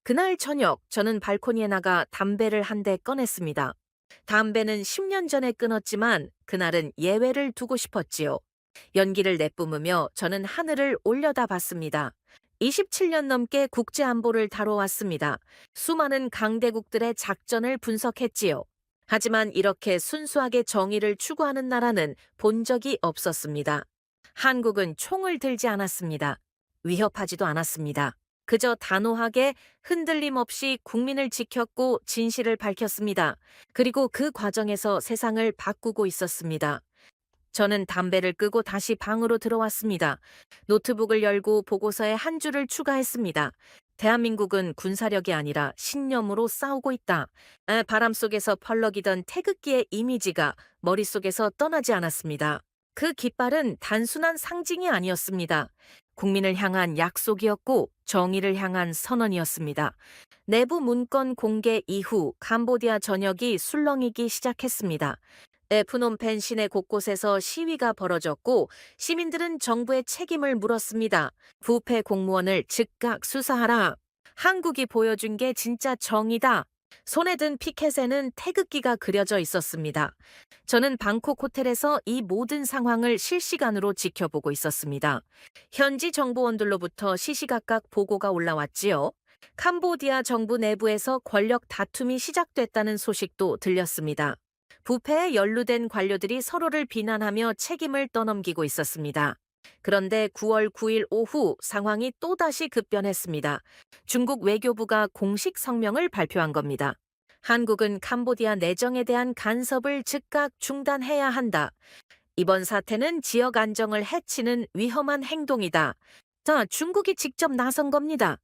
Speaker 3: 그날 저녁 저는 발코니에 나가 담배를 한 대 꺼냈습니다. 담배는 10년 전에 끊었지만 그날은 예외를 두고 싶었지요. 연기를 내뿜으며 저는 하늘을 올려다봤습니다. 27년 넘게 국제안보를 다뤄왔습니다. 수많은 강대국들의 작전을 분석했지요. 하지만 이렇게 순수하게 정의를 추구하는 나라는 본 적이 없었습니다. 한국은 총을 들지 않았습니다. 위협하지도 않았습니다. 그저 단호하게 흔들림 없이 국민을 지켰고 진실을 밝혔습니다. 그리고 그 과정에서 세상을 바꾸고 있었습니다. 저는 담배를 끄고 다시 방으로 들어왔습니다. 노트북을 열고 보고서에 한 줄을 추가했습니다. 대한민국은 군사력이 아니라 신념으로 싸우고 있다. 바람 속에서 펄럭이던 태극기의 이미지가 머릿속에서 떠나지 않았습니다. 그 깃발은 단순한 상징이 아니었습니다. 국민을 향한 약속이었고 정의를 향한 선언이었습니다. 내부 문건 공개 이후 캄보디아 전역이 술렁이기 시작했습니다. 프놈펜 시내 곳곳에서 시위가 벌어졌고 시민들은 정부의 책임을 물었습니다. 부패 공무원을 즉각 수사하라. 한국이 보여준 게 진짜 정의다. 손에 든 피켓에는 태극기가 그려져 있었습니다. 저는 방콕 호텔에서 이 모든 상황을 실시간으로 지켜보고 있었습니다. 현지 정보원들로부터 시시각각 보고가 올라왔지요. 캄보디아 정부 내부에서 권력 다툼이 시작됐다는 소식도 들렸습니다. 부패에 연루된 관료들이 서로를 비난하며 책임을 떠넘기고 있었습니다. 그런데 9월 9일 오후 상황이 또다시 급변했습니다. 중국 외교부가 공식 성명을 발표한 겁니다. 한국은 캄보디아 내정에 대한 간섭을 즉각 중단해야 한다. 이번 사태는 지역 안정을 해치는 위험한 행동이다. 중국이 직접 나선 겁니다.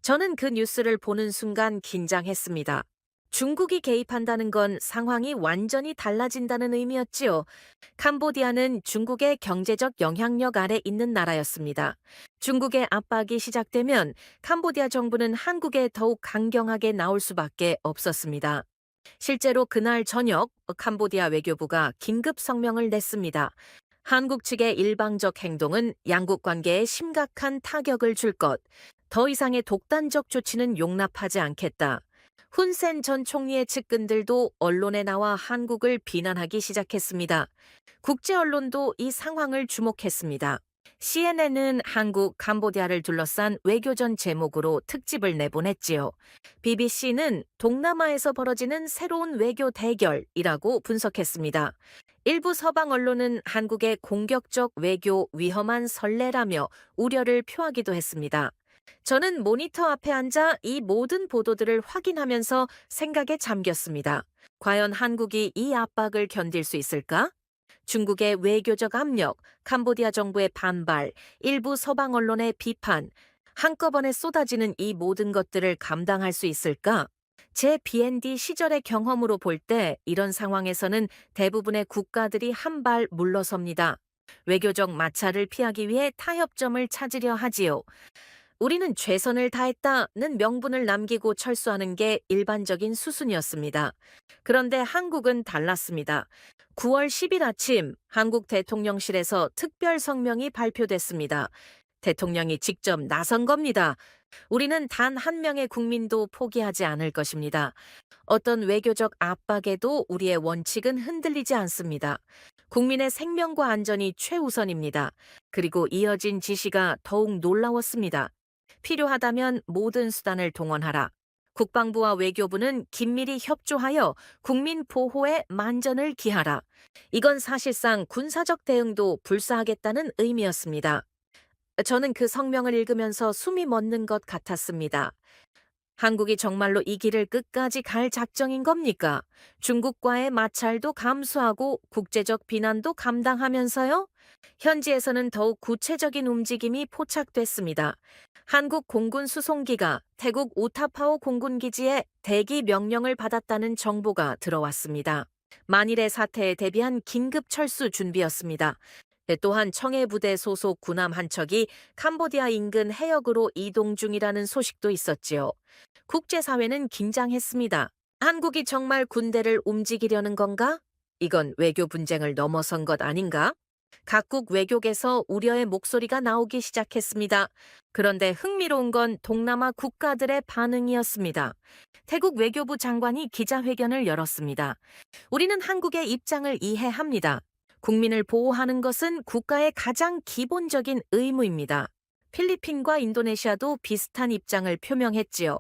Speaker 3: 저는 그 뉴스를 보는 순간 긴장했습니다. 중국이 개입한다는 건 상황이 완전히 달라진다는 의미였지요. 캄보디아는 중국의 경제적 영향력 아래 있는 나라였습니다. 중국의 압박이 시작되면 캄보디아 정부는 한국에 더욱 강경하게 나올 수밖에 없었습니다. 실제로 그날 저녁 캄보디아 외교부가 긴급 성명을 냈습니다. 한국 측의 일방적 행동은 양국 관계에 심각한 타격을 줄 것, 더 이상의 독단적 조치는 용납하지 않겠다. 훈센 전 총리의 측근들도 언론에 나와 한국을 비난하기 시작했습니다. 국제 언론도 이 상황을 주목했습니다. CNN은 한국, 캄보디아를 둘러싼 외교전 제목으로 특집을 내보냈지요. BBC는 동남아에서 벌어지는 새로운 외교 대결이라고 분석했습니다. 일부 서방 언론은 한국의 공격적 외교 위험한 선례라며 우려를 표하기도 했습니다. 저는 모니터 앞에 앉아 이 모든 보도들을 확인하면서 생각에 잠겼습니다. 과연 한국이 이 압박을 견딜 수 있을까? 중국의 외교적 압력, 캄보디아 정부의 반발, 일부 서방 언론의 비판, 한꺼번에 쏟아지는 이 모든 것들을 감당할 수 있을까? 제 BND 시절의 경험으로 볼 때 이런 상황에서는 대부분의 국가들이 한 발 물러섭니다. 외교적 마찰을 피하기 위해 타협점을 찾으려 하지요. 우리는 최선을 다했다는 명분을 남기고 철수하는 게 일반적인 수순이었습니다. 그런데 한국은 달랐습니다. 9월 10일 아침 한국 대통령실에서 특별 성명이 발표됐습니다. 대통령이 직접 나선 겁니다. 우리는 단 한 명의 국민도 포기하지 않을 것입니다. 어떤 외교적 압박에도 우리의 원칙은 흔들리지 않습니다. 국민의 생명과 안전이 최우선입니다. 그리고 이어진 지시가 더욱 놀라웠습니다. 필요하다면 모든 수단을 동원하라. 국방부와 외교부는 긴밀히 협조하여 국민 보호에 만전을 기하라. 이건 사실상 군사적 대응도 불사하겠다는 의미였습니다. 저는 그 성명을 읽으면서 숨이 멎는 것 같았습니다. 한국이 정말로 이 길을 끝까지 갈 작정인 겁니까? 중국과의 마찰도 감수하고 국제적 비난도 감당하면서요? 현지에서는 더욱 구체적인 움직임이 포착됐습니다. 한국 공군 수송기가 태국 우타파오 공군기지에 대기 명령을 받았다는 정보가 들어왔습니다. 만일의 사태에 대비한 긴급 철수 준비였습니다. 또한 청해부대 소속 군함 한 척이 캄보디아 인근 해역으로 이동 중이라는 소식도 있었지요. 국제사회는 긴장했습니다. 한국이 정말 군대를 움직이려는 건가? 이건 외교 분쟁을 넘어선 것 아닌가? 각국 외교계에서 우려의 목소리가 나오기 시작했습니다. 그런데 흥미로운 건 동남아 국가들의 반응이었습니다. 태국 외교부 장관이 기자회견을 열었습니다. 우리는 한국의 입장을 이해합니다. 국민을 보호하는 것은 국가의 가장 기본적인 의무입니다. 필리핀과 인도네시아도 비슷한 입장을 표명했지요.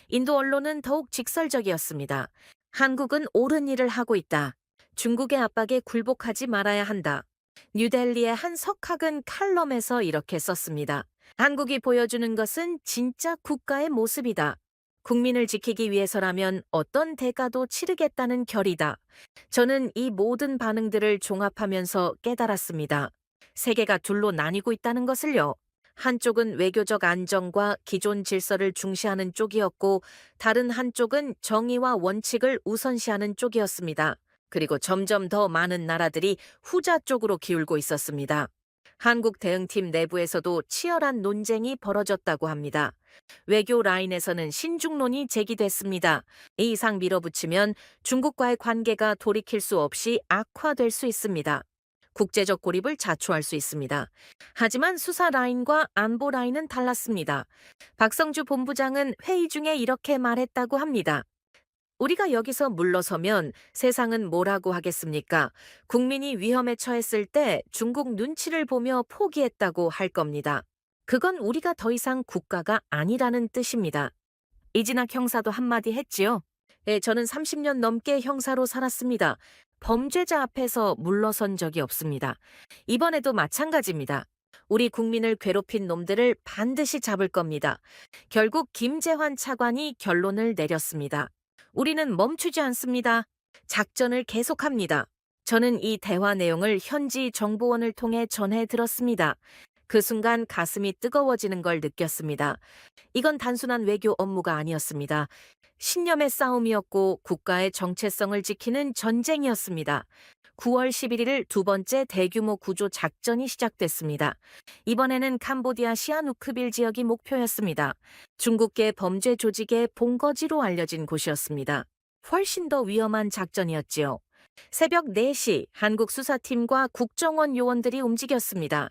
Speaker 3: 인도 언론은 더욱 직설적이었습니다. 한국은 옳은 일을 하고 있다. 중국의 압박에 굴복하지 말아야 한다. 뉴델리의 한 석학은 칼럼에서 이렇게 썼습니다. 한국이 보여주는 것은 진짜 국가의 모습이다. 국민을 지키기 위해서라면 어떤 대가도 치르겠다는 결의다. 저는 이 모든 반응들을 종합하면서 깨달았습니다. 세계가 둘로 나뉘고 있다는 것을요. 한쪽은 외교적 안정과 기존 질서를 중시하는 쪽이었고, 다른 한쪽은 정의와 원칙을 우선시하는 쪽이었습니다. 그리고 점점 더 많은 나라들이 후자 쪽으로 기울고 있었습니다. 한국 대응팀 내부에서도 치열한 논쟁이 벌어졌다고 합니다. 외교 라인에서는 신중론이 제기됐습니다. 이 이상 밀어붙이면 중국과의 관계가 돌이킬 수 없이 악화될 수 있습니다. 국제적 고립을 자초할 수 있습니다. 하지만 수사 라인과 안보 라인은 달랐습니다. 박성주 본부장은 회의 중에 이렇게 말했다고 합니다. 우리가 여기서 물러서면 세상은 뭐라고 하겠습니까? 국민이 위험에 처했을 때 중국 눈치를 보며 포기했다고 할 겁니다. 그건 우리가 더 이상 국가가 아니라는 뜻입니다. 이진학 형사도 한마디 했지요. 네, 저는 30년 넘게 형사로 살았습니다. 범죄자 앞에서 물러선 적이 없습니다. 이번에도 마찬가지입니다. 우리 국민을 괴롭힌 놈들을 반드시 잡을 겁니다. 결국 김재환 차관이 결론을 내렸습니다. 우리는 멈추지 않습니다. 작전을 계속합니다. 저는 이 대화 내용을 현지 정보원을 통해 전해 들었습니다. 그 순간 가슴이 뜨거워지는 걸 느꼈습니다. 이건 단순한 외교 업무가 아니었습니다. 신념의 싸움이었고 국가의 정체성을 지키는 전쟁이었습니다. 9월 11일 두 번째 대규모 구조 작전이 시작됐습니다. 이번에는 캄보디아 시아누크빌 지역이 목표였습니다. 중국계 범죄 조직의 본거지로 알려진 곳이었습니다. 훨씬 더 위험한 작전이었지요. 새벽 4시 한국 수사팀과 국정원 요원들이 움직였습니다.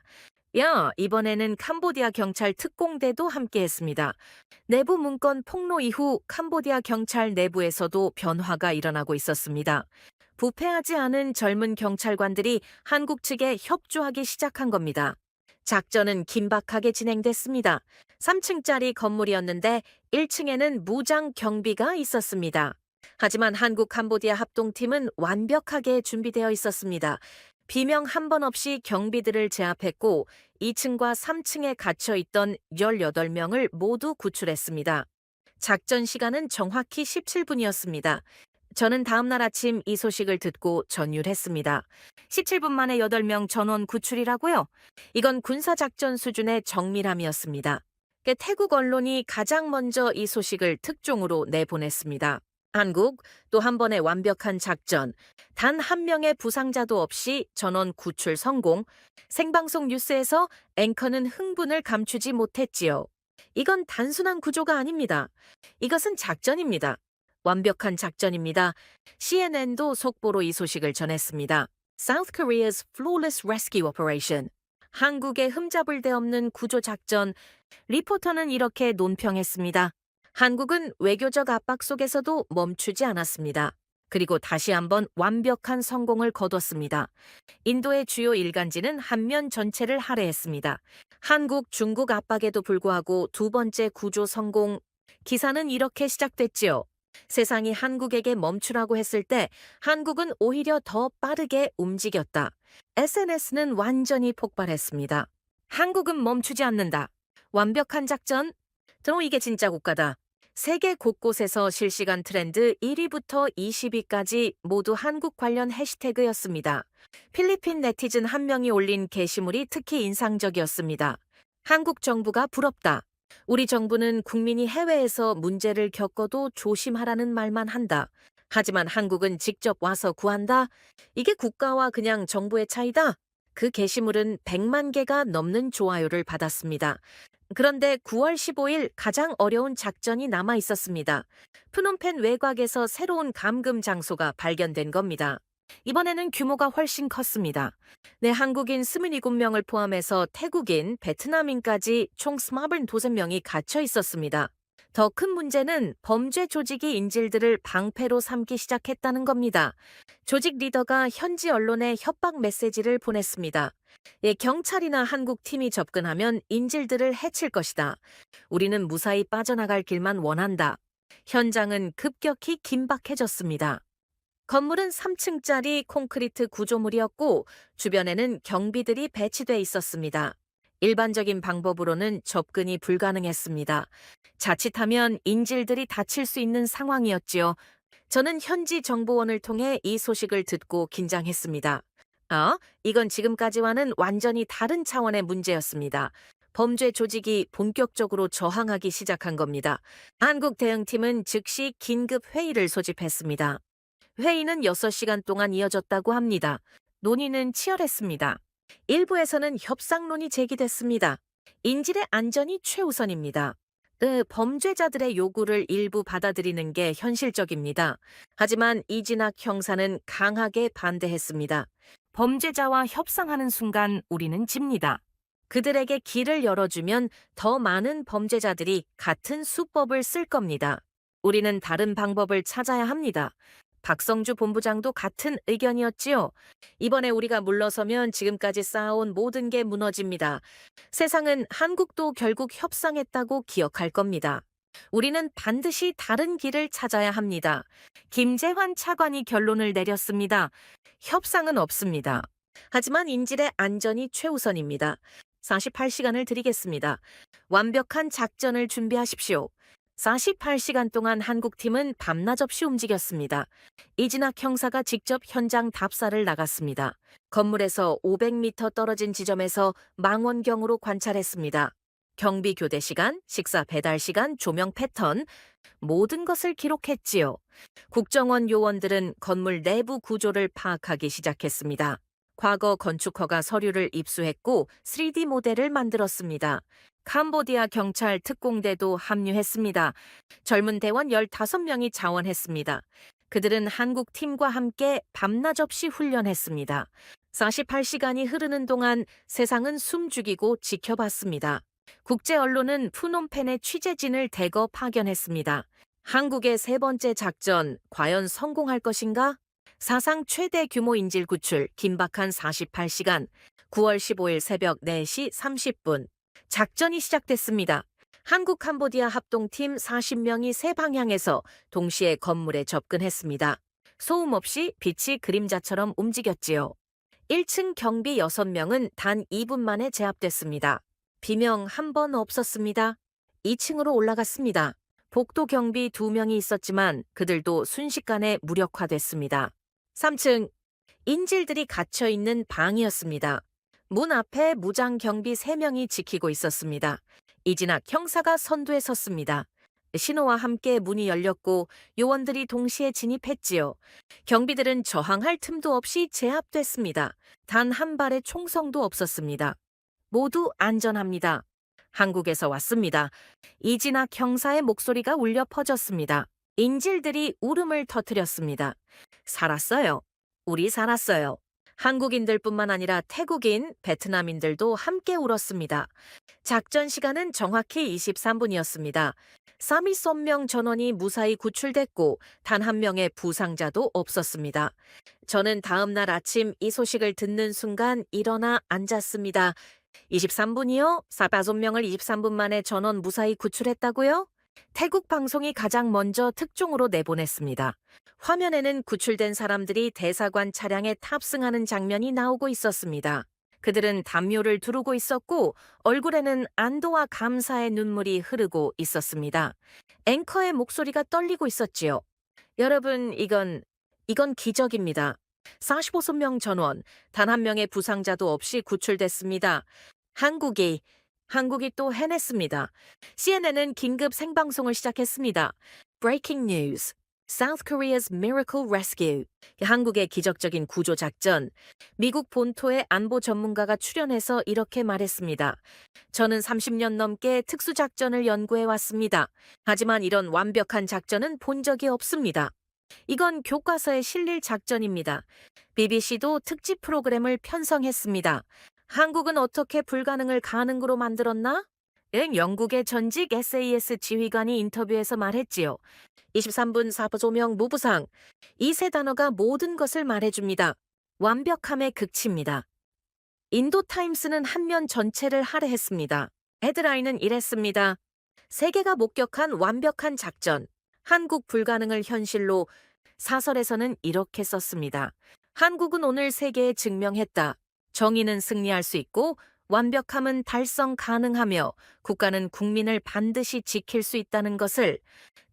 Speaker 3: 이번에는 캄보디아 경찰 특공대도 함께했습니다. 내부 문건 폭로 이후 캄보디아 경찰 내부에서도 변화가 일어나고 있었습니다. 부패하지 않은 젊은 경찰관들이 한국 측에 협조하기 시작한 겁니다. 작전은 긴박하게 진행됐습니다. 3층짜리 건물이었는데 1층에는 무장 경비가 있었습니다. 하지만 한국 캄보디아 합동팀은 완벽하게 준비되어 있었습니다. 비명 한 번 없이 경비들을 제압했고 2층과 3층에 갇혀 있던 18명을 모두 구출했습니다. 작전 시간은 정확히 17분이었습니다. 저는 다음 날 아침 이 소식을 듣고 전율했습니다. 17분 만에 8명 전원 구출이라고요? 이건 군사작전 수준의 정밀함이었습니다. 태국 언론이 가장 먼저 이 소식을 특종으로 내보냈습니다. 한국 또 한 번의 완벽한 작전, 단 한 명의 부상자도 없이 전원 구출 성공, 생방송 뉴스에서 앵커는 흥분을 감추지 못했지요. 이건 단순한 구조가 아닙니다. 이것은 작전입니다. 완벽한 작전입니다. CNN도 속보로 이 소식을 전했습니다. South Korea's flawless rescue operation. 한국의 흠잡을 데 없는 구조 작전. 리포터는 이렇게 논평했습니다. 한국은 외교적 압박 속에서도 멈추지 않았습니다. 그리고 다시 한번 완벽한 성공을 거뒀습니다. 인도의 주요 일간지는 한면 전체를 할애했습니다. 한국, 중국 압박에도 불구하고 두 번째 구조 성공. 기사는 이렇게 시작됐지요. 세상이 한국에게 멈추라고 했을 때 한국은 오히려 더 빠르게 움직였다. SNS는 완전히 폭발했습니다. 한국은 멈추지 않는다. 완벽한 작전? 그럼 이게 진짜 국가다. 세계 곳곳에서 실시간 트렌드 1위부터 20위까지 모두 한국 관련 해시태그였습니다. 필리핀 네티즌 한 명이 올린 게시물이 특히 인상적이었습니다. 한국 정부가 부럽다. 우리 정부는 국민이 해외에서 문제를 겪어도 조심하라는 말만 한다. 하지만 한국은 직접 와서 구한다. 이게 국가와 그냥 정부의 차이다. 그 게시물은 100만 개가 넘는 좋아요를 받았습니다. 그런데 9월 15일 가장 어려운 작전이 남아 있었습니다. 프놈펜 외곽에서 새로운 감금 장소가 발견된 겁니다. 이번에는 규모가 훨씬 컸습니다. 네, 한국인 27명을 포함해서 태국인, 베트남인까지 총 25명이 갇혀 있었습니다. 더 큰 문제는 범죄 조직이 인질들을 방패로 삼기 시작했다는 겁니다. 조직 리더가 현지 언론에 협박 메시지를 보냈습니다. 예, 경찰이나 한국 팀이 접근하면 인질들을 해칠 것이다. 우리는 무사히 빠져나갈 길만 원한다. 현장은 급격히 긴박해졌습니다. 건물은 3층짜리 콘크리트 구조물이었고 주변에는 경비들이 배치돼 있었습니다. 일반적인 방법으로는 접근이 불가능했습니다. 자칫하면 인질들이 다칠 수 있는 상황이었지요. 저는 현지 정보원을 통해 이 소식을 듣고 긴장했습니다. 이건 지금까지와는 완전히 다른 차원의 문제였습니다. 범죄 조직이 본격적으로 저항하기 시작한 겁니다. 한국 대응팀은 즉시 긴급 회의를 소집했습니다. 회의는 6시간 동안 이어졌다고 합니다. 논의는 치열했습니다. 일부에서는 협상론이 제기됐습니다. 인질의 안전이 최우선입니다. 범죄자들의 요구를 일부 받아들이는 게 현실적입니다. 하지만 이진학 형사는 강하게 반대했습니다. 범죄자와 협상하는 순간 우리는 집니다. 그들에게 길을 열어주면 더 많은 범죄자들이 같은 수법을 쓸 겁니다. 우리는 다른 방법을 찾아야 합니다. 박성주 본부장도 같은 의견이었지요. 이번에 우리가 물러서면 지금까지 쌓아온 모든 게 무너집니다. 세상은 한국도 결국 협상했다고 기억할 겁니다. 우리는 반드시 다른 길을 찾아야 합니다. 김재환 차관이 결론을 내렸습니다. 협상은 없습니다. 하지만 인질의 안전이 최우선입니다. 48시간을 드리겠습니다. 완벽한 작전을 준비하십시오. 48시간 동안 한국팀은 밤낮 없이 움직였습니다. 이진학 형사가 직접 현장 답사를 나갔습니다. 건물에서 500m 떨어진 지점에서 망원경으로 관찰했습니다. 경비 교대 시간, 식사 배달 시간, 조명 패턴, 모든 것을 기록했지요. 국정원 요원들은 건물 내부 구조를 파악하기 시작했습니다. 과거 건축허가 서류를 입수했고 3D 모델을 만들었습니다. 캄보디아 경찰 특공대도 합류했습니다. 젊은 대원 15명이 자원했습니다. 그들은 한국 팀과 함께 밤낮 없이 훈련했습니다. 48시간이 흐르는 동안 세상은 숨죽이고 지켜봤습니다. 국제 언론은 푸놈펜의 취재진을 대거 파견했습니다. 한국의 세 번째 작전, 과연 성공할 것인가? 사상 최대 규모 인질 구출, 긴박한 48시간, 9월 15일 새벽 4시 30분. 작전이 시작됐습니다. 한국 캄보디아 합동팀 40명이 세 방향에서 동시에 건물에 접근했습니다. 소음 없이 빛이 그림자처럼 움직였지요. 1층 경비 6명은 단 2분 만에 제압됐습니다. 비명 한 번 없었습니다. 2층으로 올라갔습니다. 복도 경비 2명이 있었지만 그들도 순식간에 무력화됐습니다. 3층, 인질들이 갇혀있는 방이었습니다. 문 앞에 무장 경비 3명이 지키고 있었습니다. 이진학 형사가 선두에 섰습니다. 신호와 함께 문이 열렸고 요원들이 동시에 진입했지요. 경비들은 저항할 틈도 없이 제압됐습니다. 단 한 발의 총성도 없었습니다. 모두 안전합니다. 한국에서 왔습니다. 이진학 형사의 목소리가 울려 퍼졌습니다. 인질들이 울음을 터뜨렸습니다. 살았어요. 우리 살았어요. 한국인들뿐만 아니라 태국인, 베트남인들도 함께 울었습니다. 작전 시간은 정확히 23분이었습니다. 사미선명 전원이 무사히 구출됐고 단 한 명의 부상자도 없었습니다. 저는 다음 날 아침 이 소식을 듣는 순간 일어나 앉았습니다. 23분이요? 45명을 23분 만에 전원 무사히 구출했다고요? 태국 방송이 가장 먼저 특종으로 내보냈습니다. 화면에는 구출된 사람들이 대사관 차량에 탑승하는 장면이 나오고 있었습니다. 그들은 담요를 두르고 있었고 얼굴에는 안도와 감사의 눈물이 흐르고 있었습니다. 앵커의 목소리가 떨리고 있었지요. 여러분, 이건 기적입니다. 45명 전원, 단 한 명의 부상자도 없이 구출됐습니다. 한국이 또 해냈습니다. CNN은 긴급 생방송을 시작했습니다. Breaking news. South Korea's miracle rescue. 한국의 기적적인 구조 작전. 미국 본토의 안보 전문가가 출연해서 이렇게 말했습니다. 저는 30년 넘게 특수작전을 연구해 왔습니다. 하지만 이런 완벽한 작전은 본 적이 없습니다. 이건 교과서에 실릴 작전입니다. BBC도 특집 프로그램을 편성했습니다. 한국은 어떻게 불가능을 가능으로 만들었나? 영국의 전직 SAS 지휘관이 인터뷰에서 말했지요. 23분 45명 무부상. 이 세 단어가 모든 것을 말해줍니다. 완벽함의 극치입니다. 인도타임스는 한 면 전체를 할애했습니다. 헤드라인은 이랬습니다. 세계가 목격한 완벽한 작전. 한국 불가능을 현실로. 사설에서는 이렇게 썼습니다. 한국은 오늘 세계에 증명했다. 정의는 승리할 수 있고 완벽함은 달성 가능하며 국가는 국민을 반드시 지킬 수 있다는 것을.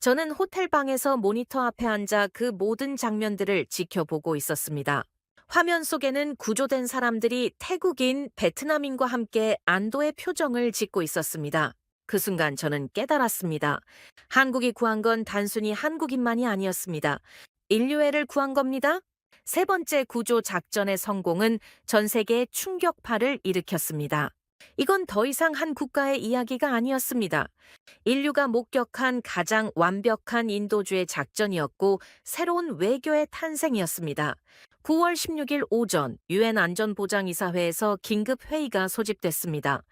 Speaker 3: 저는 호텔방에서 모니터 앞에 앉아 그 모든 장면들을 지켜보고 있었습니다. 화면 속에는 구조된 사람들이 태국인, 베트남인과 함께 안도의 표정을 짓고 있었습니다. 그 순간 저는 깨달았습니다. 한국이 구한 건 단순히 한국인만이 아니었습니다. 인류애를 구한 겁니다. 세 번째 구조 작전의 성공은 전 세계에 충격파를 일으켰습니다. 이건 더 이상 한 국가의 이야기가 아니었습니다. 인류가 목격한 가장 완벽한 인도주의 작전이었고 새로운 외교의 탄생이었습니다. 9월 16일 오전 유엔 안전보장이사회에서 긴급 회의가 소집됐습니다.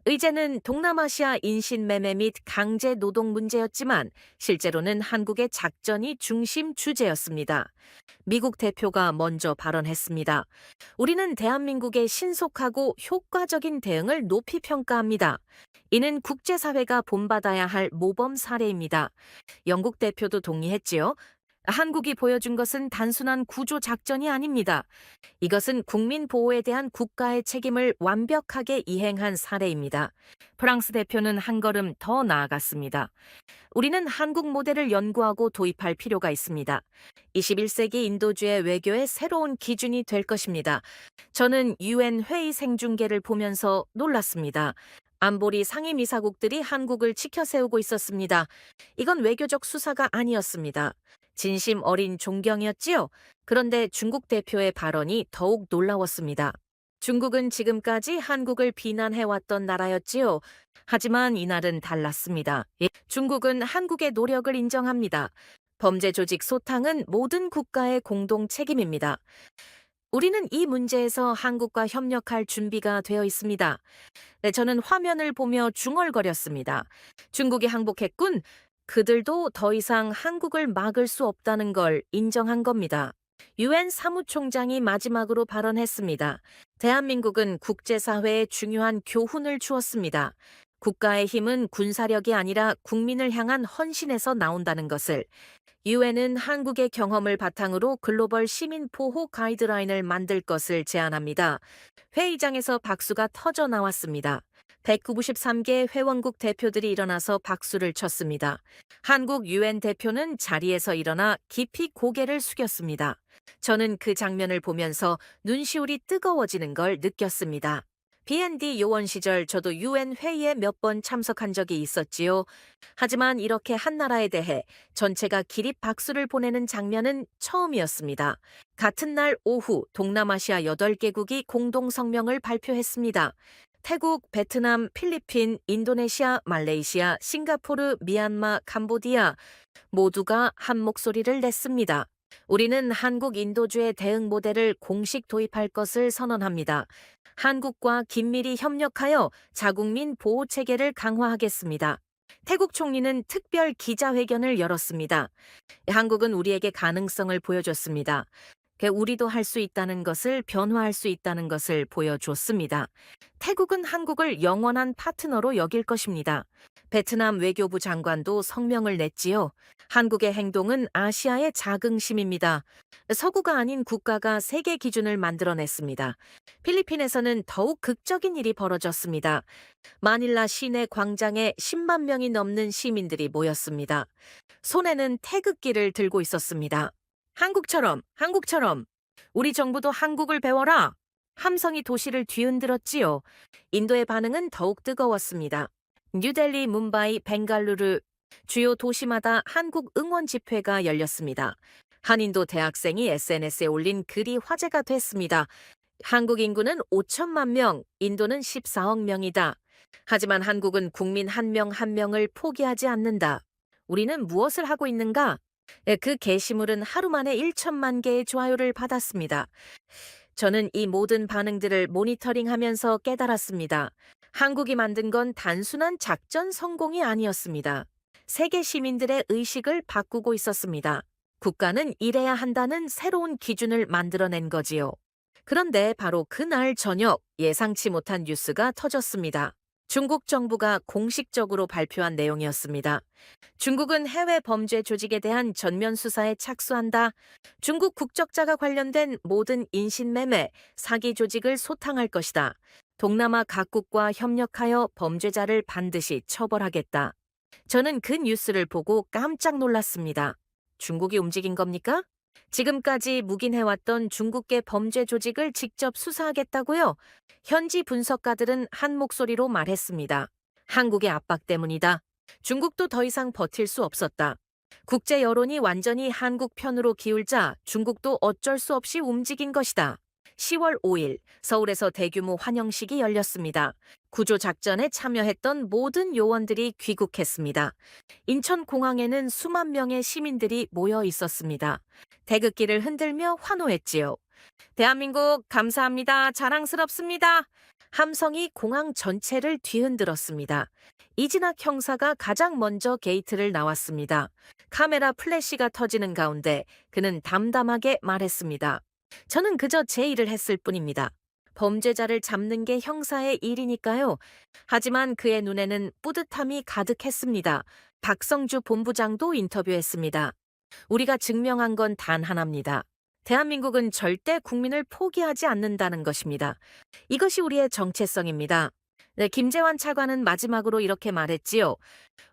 Speaker 3: 의제는 동남아시아 인신매매 및 강제 노동 문제였지만 실제로는 한국의 작전이 중심 주제였습니다. 미국 대표가 먼저 발언했습니다. 우리는 대한민국의 신속하고 효과적인 대응을 높이 평가합니다. 이는 국제사회가 본받아야 할 모범 사례입니다. 영국 대표도 동의했지요. 한국이 보여준 것은 단순한 구조 작전이 아닙니다. 이것은 국민 보호에 대한 국가의 책임을 완벽하게 이행한 사례입니다. 프랑스 대표는 한 걸음 더 나아갔습니다. 우리는 한국 모델을 연구하고 도입할 필요가 있습니다. 21세기 인도주의 외교의 새로운 기준이 될 것입니다. 저는 유엔 회의 생중계를 보면서 놀랐습니다. 안보리 상임이사국들이 한국을 치켜세우고 있었습니다. 이건 외교적 수사가 아니었습니다. 진심 어린 존경이었지요. 그런데 중국 대표의 발언이 더욱 놀라웠습니다. 중국은 지금까지 한국을 비난해왔던 나라였지요. 하지만 이날은 달랐습니다. 중국은 한국의 노력을 인정합니다. 범죄 조직 소탕은 모든 국가의 공동 책임입니다. 우리는 이 문제에서 한국과 협력할 준비가 되어 있습니다. 저는 화면을 보며 중얼거렸습니다. 중국이 항복했군. 그들도 더 이상 한국을 막을 수 없다는 걸 인정한 겁니다. 유엔 사무총장이 마지막으로 발언했습니다. 대한민국은 국제사회에 중요한 교훈을 주었습니다. 국가의 힘은 군사력이 아니라 국민을 향한 헌신에서 나온다는 것을. 유엔은 한국의 경험을 바탕으로 글로벌 시민 보호 가이드라인을 만들 것을 제안합니다. 회의장에서 박수가 터져 나왔습니다. 193개 회원국 대표들이 일어나서 박수를 쳤습니다. 한국 유엔 대표는 자리에서 일어나 깊이 고개를 숙였습니다. 저는 그 장면을 보면서 눈시울이 뜨거워지는 걸 느꼈습니다. B&D 요원 시절 저도 UN 회의에 몇 번 참석한 적이 있었지요. 하지만 이렇게 한 나라에 대해 전체가 기립 박수를 보내는 장면은 처음이었습니다. 같은 날 오후 동남아시아 8개국이 공동 성명을 발표했습니다. 태국, 베트남, 필리핀, 인도네시아, 말레이시아, 싱가포르, 미얀마, 캄보디아 모두가 한 목소리를 냈습니다. 우리는 한국 인도주의 대응 모델을 공식 도입할 것을 선언합니다. 한국과 긴밀히 협력하여 자국민 보호 체계를 강화하겠습니다. 태국 총리는 특별 기자회견을 열었습니다. 한국은 우리에게 가능성을 보여줬습니다. 우리도 할 수 있다는 것을, 변화할 수 있다는 것을 보여줬습니다. 태국은 한국을 영원한 파트너로 여길 것입니다. 베트남 외교부 장관도 성명을 냈지요. 한국의 행동은 아시아의 자긍심입니다. 서구가 아닌 국가가 세계 기준을 만들어냈습니다. 필리핀에서는 더욱 극적인 일이 벌어졌습니다. 마닐라 시내 광장에 10만 명이 넘는 시민들이 모였습니다. 손에는 태극기를 들고 있었습니다. 한국처럼, 우리 정부도 한국을 배워라! 함성이 도시를 뒤흔들었지요. 인도의 반응은 더욱 뜨거웠습니다. 뉴델리, 뭄바이, 벵갈루루 주요 도시마다 한국 응원 집회가 열렸습니다. 한인도 대학생이 SNS에 올린 글이 화제가 됐습니다. 한국 인구는 5천만 명, 인도는 14억 명이다. 하지만 한국은 국민 한 명 한 명을 포기하지 않는다. 우리는 무엇을 하고 있는가? 그 게시물은 하루 만에 1천만 개의 좋아요를 받았습니다. 저는 이 모든 반응들을 모니터링하면서 깨달았습니다. 한국이 만든 건 단순한 작전 성공이 아니었습니다. 세계 시민들의 의식을 바꾸고 있었습니다. 국가는 이래야 한다는 새로운 기준을 만들어낸 거지요. 그런데 바로 그날 저녁 예상치 못한 뉴스가 터졌습니다. 중국 정부가 공식적으로 발표한 내용이었습니다. 중국은 해외 범죄 조직에 대한 전면 수사에 착수한다. 중국 국적자가 관련된 모든 인신매매, 사기 조직을 소탕할 것이다. 동남아 각국과 협력하여 범죄자를 반드시 처벌하겠다. 저는 그 뉴스를 보고 깜짝 놀랐습니다. 중국이 움직인 겁니까? 지금까지 묵인해왔던 중국계 범죄 조직을 직접 수사하겠다고요? 현지 분석가들은 한 목소리로 말했습니다. 한국의 압박 때문이다. 중국도 더 이상 버틸 수 없었다. 국제 여론이 완전히 한국 편으로 기울자 중국도 어쩔 수 없이 움직인 것이다. 10월 5일 서울에서 대규모 환영식이 열렸습니다. 구조작전에 참여했던 모든 요원들이 귀국했습니다. 인천공항에는 수만 명의 시민들이 모여 있었습니다. 태극기를 흔들며 환호했지요. 대한민국 감사합니다. 자랑스럽습니다. 함성이 공항 전체를 뒤흔들었습니다. 이진학 형사가 가장 먼저 게이트를 나왔습니다. 카메라 플래시가 터지는 가운데 그는 담담하게 말했습니다. 저는 그저 제 일을 했을 뿐입니다. 범죄자를 잡는 게 형사의 일이니까요. 하지만 그의 눈에는 뿌듯함이 가득했습니다. 박성주 본부장도 인터뷰했습니다. 우리가 증명한 건 단 하나입니다. 대한민국은 절대 국민을 포기하지 않는다는 것입니다. 이것이 우리의 정체성입니다. 네, 김재환 차관은 마지막으로 이렇게 말했지요.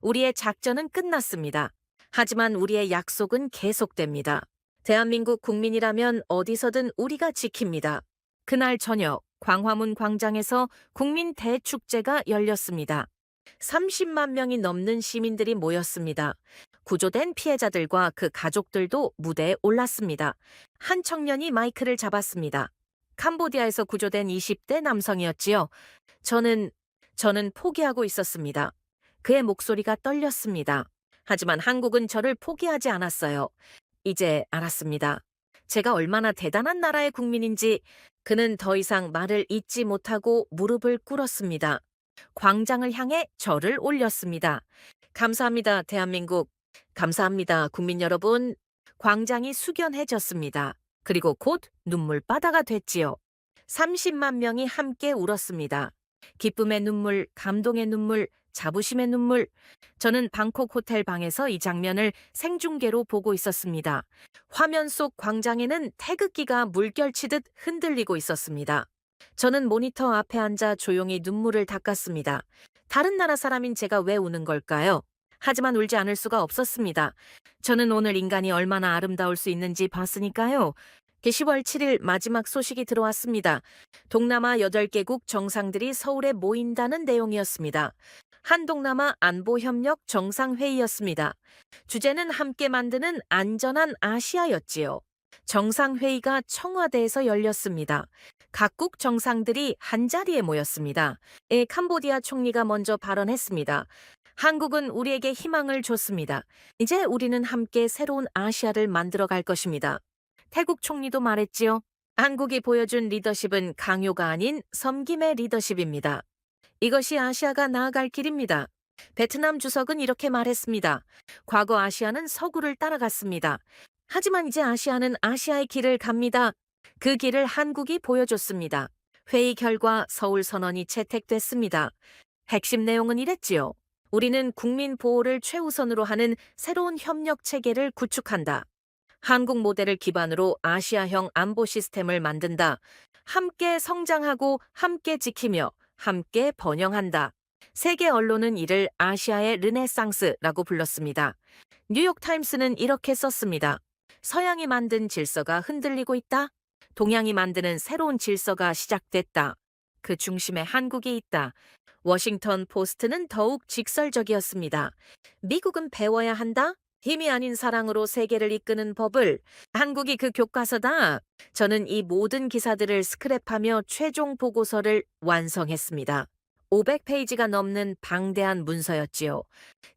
Speaker 3: 우리의 작전은 끝났습니다. 하지만 우리의 약속은 계속됩니다. 대한민국 국민이라면 어디서든 우리가 지킵니다. 그날 저녁 광화문 광장에서 국민 대축제가 열렸습니다. 30만 명이 넘는 시민들이 모였습니다. 구조된 피해자들과 그 가족들도 무대에 올랐습니다. 한 청년이 마이크를 잡았습니다. 캄보디아에서 구조된 20대 남성이었지요. 저는 포기하고 있었습니다. 그의 목소리가 떨렸습니다. 하지만 한국은 저를 포기하지 않았어요. 이제 알았습니다. 제가 얼마나 대단한 나라의 국민인지. 그는 더 이상 말을 잇지 못하고 무릎을 꿇었습니다. 광장을 향해 절을 올렸습니다. 감사합니다, 대한민국. 감사합니다, 국민 여러분. 광장이 숙연해졌습니다. 그리고 곧 눈물바다가 됐지요. 30만 명이 함께 울었습니다. 기쁨의 눈물, 감동의 눈물, 자부심의 눈물. 저는 방콕 호텔 방에서 이 장면을 생중계로 보고 있었습니다. 화면 속 광장에는 태극기가 물결치듯 흔들리고 있었습니다. 저는 모니터 앞에 앉아 조용히 눈물을 닦았습니다. 다른 나라 사람인 제가 왜 우는 걸까요? 하지만 울지 않을 수가 없었습니다. 저는 오늘 인간이 얼마나 아름다울 수 있는지 봤으니까요. 10월 7일 마지막 소식이 들어왔습니다. 동남아 8개국 정상들이 서울에 모인다는 내용이었습니다. 한동남아 안보협력 정상회의였습니다. 주제는 함께 만드는 안전한 아시아였지요. 정상회의가 청와대에서 열렸습니다. 각국 정상들이 한자리에 모였습니다. 캄보디아 총리가 먼저 발언했습니다. 한국은 우리에게 희망을 줬습니다. 이제 우리는 함께 새로운 아시아를 만들어 갈 것입니다. 태국 총리도 말했지요. 한국이 보여준 리더십은 강요가 아닌 섬김의 리더십입니다. 이것이 아시아가 나아갈 길입니다. 베트남 주석은 이렇게 말했습니다. 과거 아시아는 서구를 따라갔습니다. 하지만 이제 아시아는 아시아의 길을 갑니다. 그 길을 한국이 보여줬습니다. 회의 결과 서울 선언이 채택됐습니다. 핵심 내용은 이랬지요. 우리는 국민 보호를 최우선으로 하는 새로운 협력 체계를 구축한다. 한국 모델을 기반으로 아시아형 안보 시스템을 만든다. 함께 성장하고 함께 지키며 함께 번영한다. 세계 언론은 이를 아시아의 르네상스라고 불렀습니다. 뉴욕타임스는 이렇게 썼습니다. 서양이 만든 질서가 흔들리고 있다. 동양이 만드는 새로운 질서가 시작됐다. 그 중심에 한국이 있다. 워싱턴 포스트는 더욱 직설적이었습니다. 미국은 배워야 한다. 힘이 아닌 사랑으로 세계를 이끄는 법을. 한국이 그 교과서다. 저는 이 모든 기사들을 스크랩하며 최종 보고서를 완성했습니다. 500페이지가 넘는 방대한 문서였지요.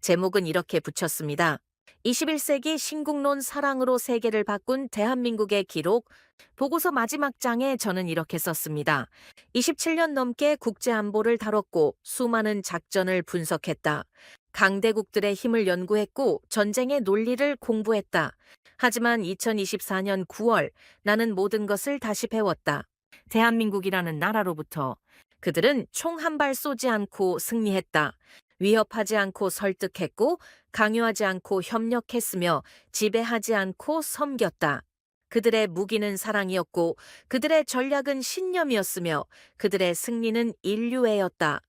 Speaker 3: 제목은 이렇게 붙였습니다. 21세기 신국론 사랑으로 세계를 바꾼 대한민국의 기록. 보고서 마지막 장에 저는 이렇게 썼습니다. 27년 넘게 국제안보를 다뤘고 수많은 작전을 분석했다. 강대국들의 힘을 연구했고 전쟁의 논리를 공부했다. 하지만 2024년 9월 나는 모든 것을 다시 배웠다. 대한민국이라는 나라로부터. 그들은 총 한 발 쏘지 않고 승리했다. 위협하지 않고 설득했고 강요하지 않고 협력했으며 지배하지 않고 섬겼다. 그들의 무기는 사랑이었고 그들의 전략은 신념이었으며 그들의 승리는 인류애였다.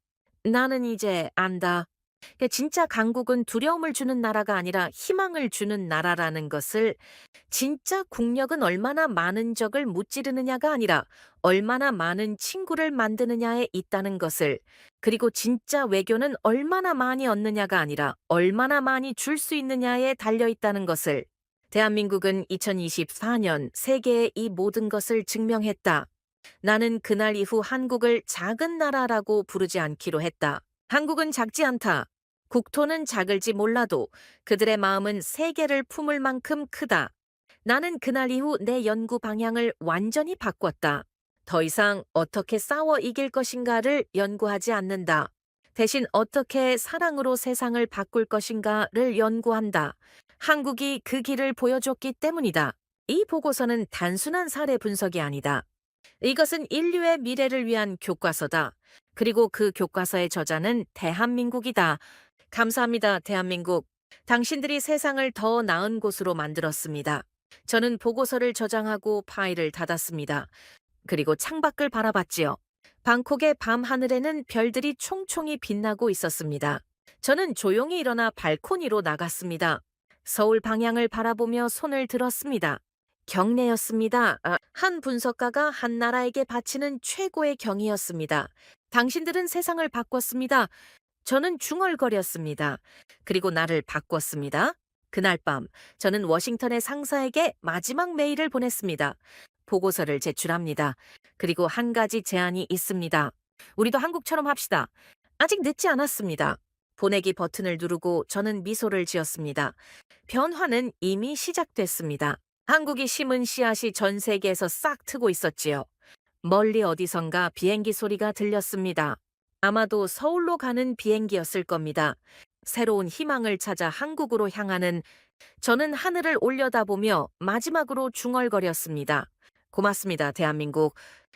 Speaker 3: 나는 이제 안다. 진짜 강국은 두려움을 주는 나라가 아니라 희망을 주는 나라라는 것을, 진짜 국력은 얼마나 많은 적을 무찌르느냐가 아니라 얼마나 많은 친구를 만드느냐에 있다는 것을, 그리고 진짜 외교는 얼마나 많이 얻느냐가 아니라 얼마나 많이 줄 수 있느냐에 달려 있다는 것을. 대한민국은 2024년 세계에 이 모든 것을 증명했다. 나는 그날 이후 한국을 작은 나라라고 부르지 않기로 했다. 한국은 작지 않다. 국토는 작을지 몰라도 그들의 마음은 세계를 품을 만큼 크다. 나는 그날 이후 내 연구 방향을 완전히 바꿨다. 더 이상 어떻게 싸워 이길 것인가를 연구하지 않는다. 대신 어떻게 사랑으로 세상을 바꿀 것인가를 연구한다. 한국이 그 길을 보여줬기 때문이다. 이 보고서는 단순한 사례 분석이 아니다. 이것은 인류의 미래를 위한 교과서다. 그리고 그 교과서의 저자는 대한민국이다. 감사합니다, 대한민국. 당신들이 세상을 더 나은 곳으로 만들었습니다. 저는 보고서를 저장하고 파일을 닫았습니다. 그리고 창밖을 바라봤지요. 방콕의 밤하늘에는 별들이 총총히 빛나고 있었습니다. 저는 조용히 일어나 발코니로 나갔습니다. 서울 방향을 바라보며 손을 들었습니다. 경례였습니다. 한 분석가가 한 나라에게 바치는 최고의 경이었습니다. 당신들은 세상을 바꿨습니다. 저는 중얼거렸습니다. 그리고 나를 바꿨습니다. 그날 밤 저는 워싱턴의 상사에게 마지막 메일을 보냈습니다. 보고서를 제출합니다. 그리고 한 가지 제안이 있습니다. 우리도 한국처럼 합시다. 아직 늦지 않았습니다. 보내기 버튼을 누르고 저는 미소를 지었습니다. 변화는 이미 시작됐습니다. 한국이 심은 씨앗이 전 세계에서 싹 트고 있었지요. 멀리 어디선가 비행기 소리가 들렸습니다. 아마도 서울로 가는 비행기였을 겁니다. 새로운 희망을 찾아 한국으로 향하는. 저는 하늘을 올려다보며 마지막으로 중얼거렸습니다. 고맙습니다, 대한민국.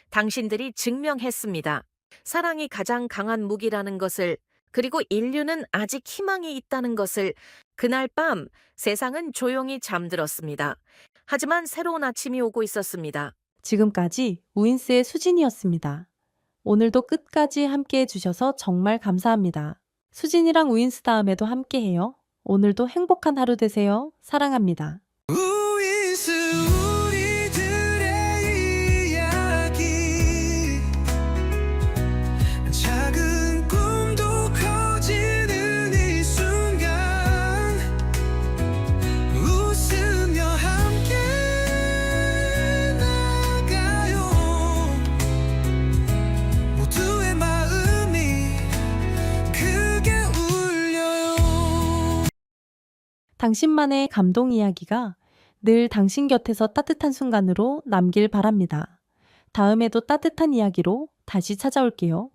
Speaker 3: 당신들이 증명했습니다. 사랑이 가장 강한 무기라는 것을, 그리고 인류는 아직 희망이 있다는 것을. 그날 밤 세상은 조용히 잠들었습니다. 하지만 새로운 아침이 오고 있었습니다.
Speaker 2: 지금까지 우인스의 수진이었습니다. 오늘도 끝까지 함께 해주셔서 정말 감사합니다. 수진이랑 우인스 다음에도 함께해요. 오늘도 행복한 하루 되세요. 사랑합니다.
Speaker 4: 우인스 우리들의
Speaker 2: 당신만의 감동 이야기가 늘 당신 곁에서 따뜻한 순간으로 남길 바랍니다. 다음에도 따뜻한 이야기로 다시 찾아올게요.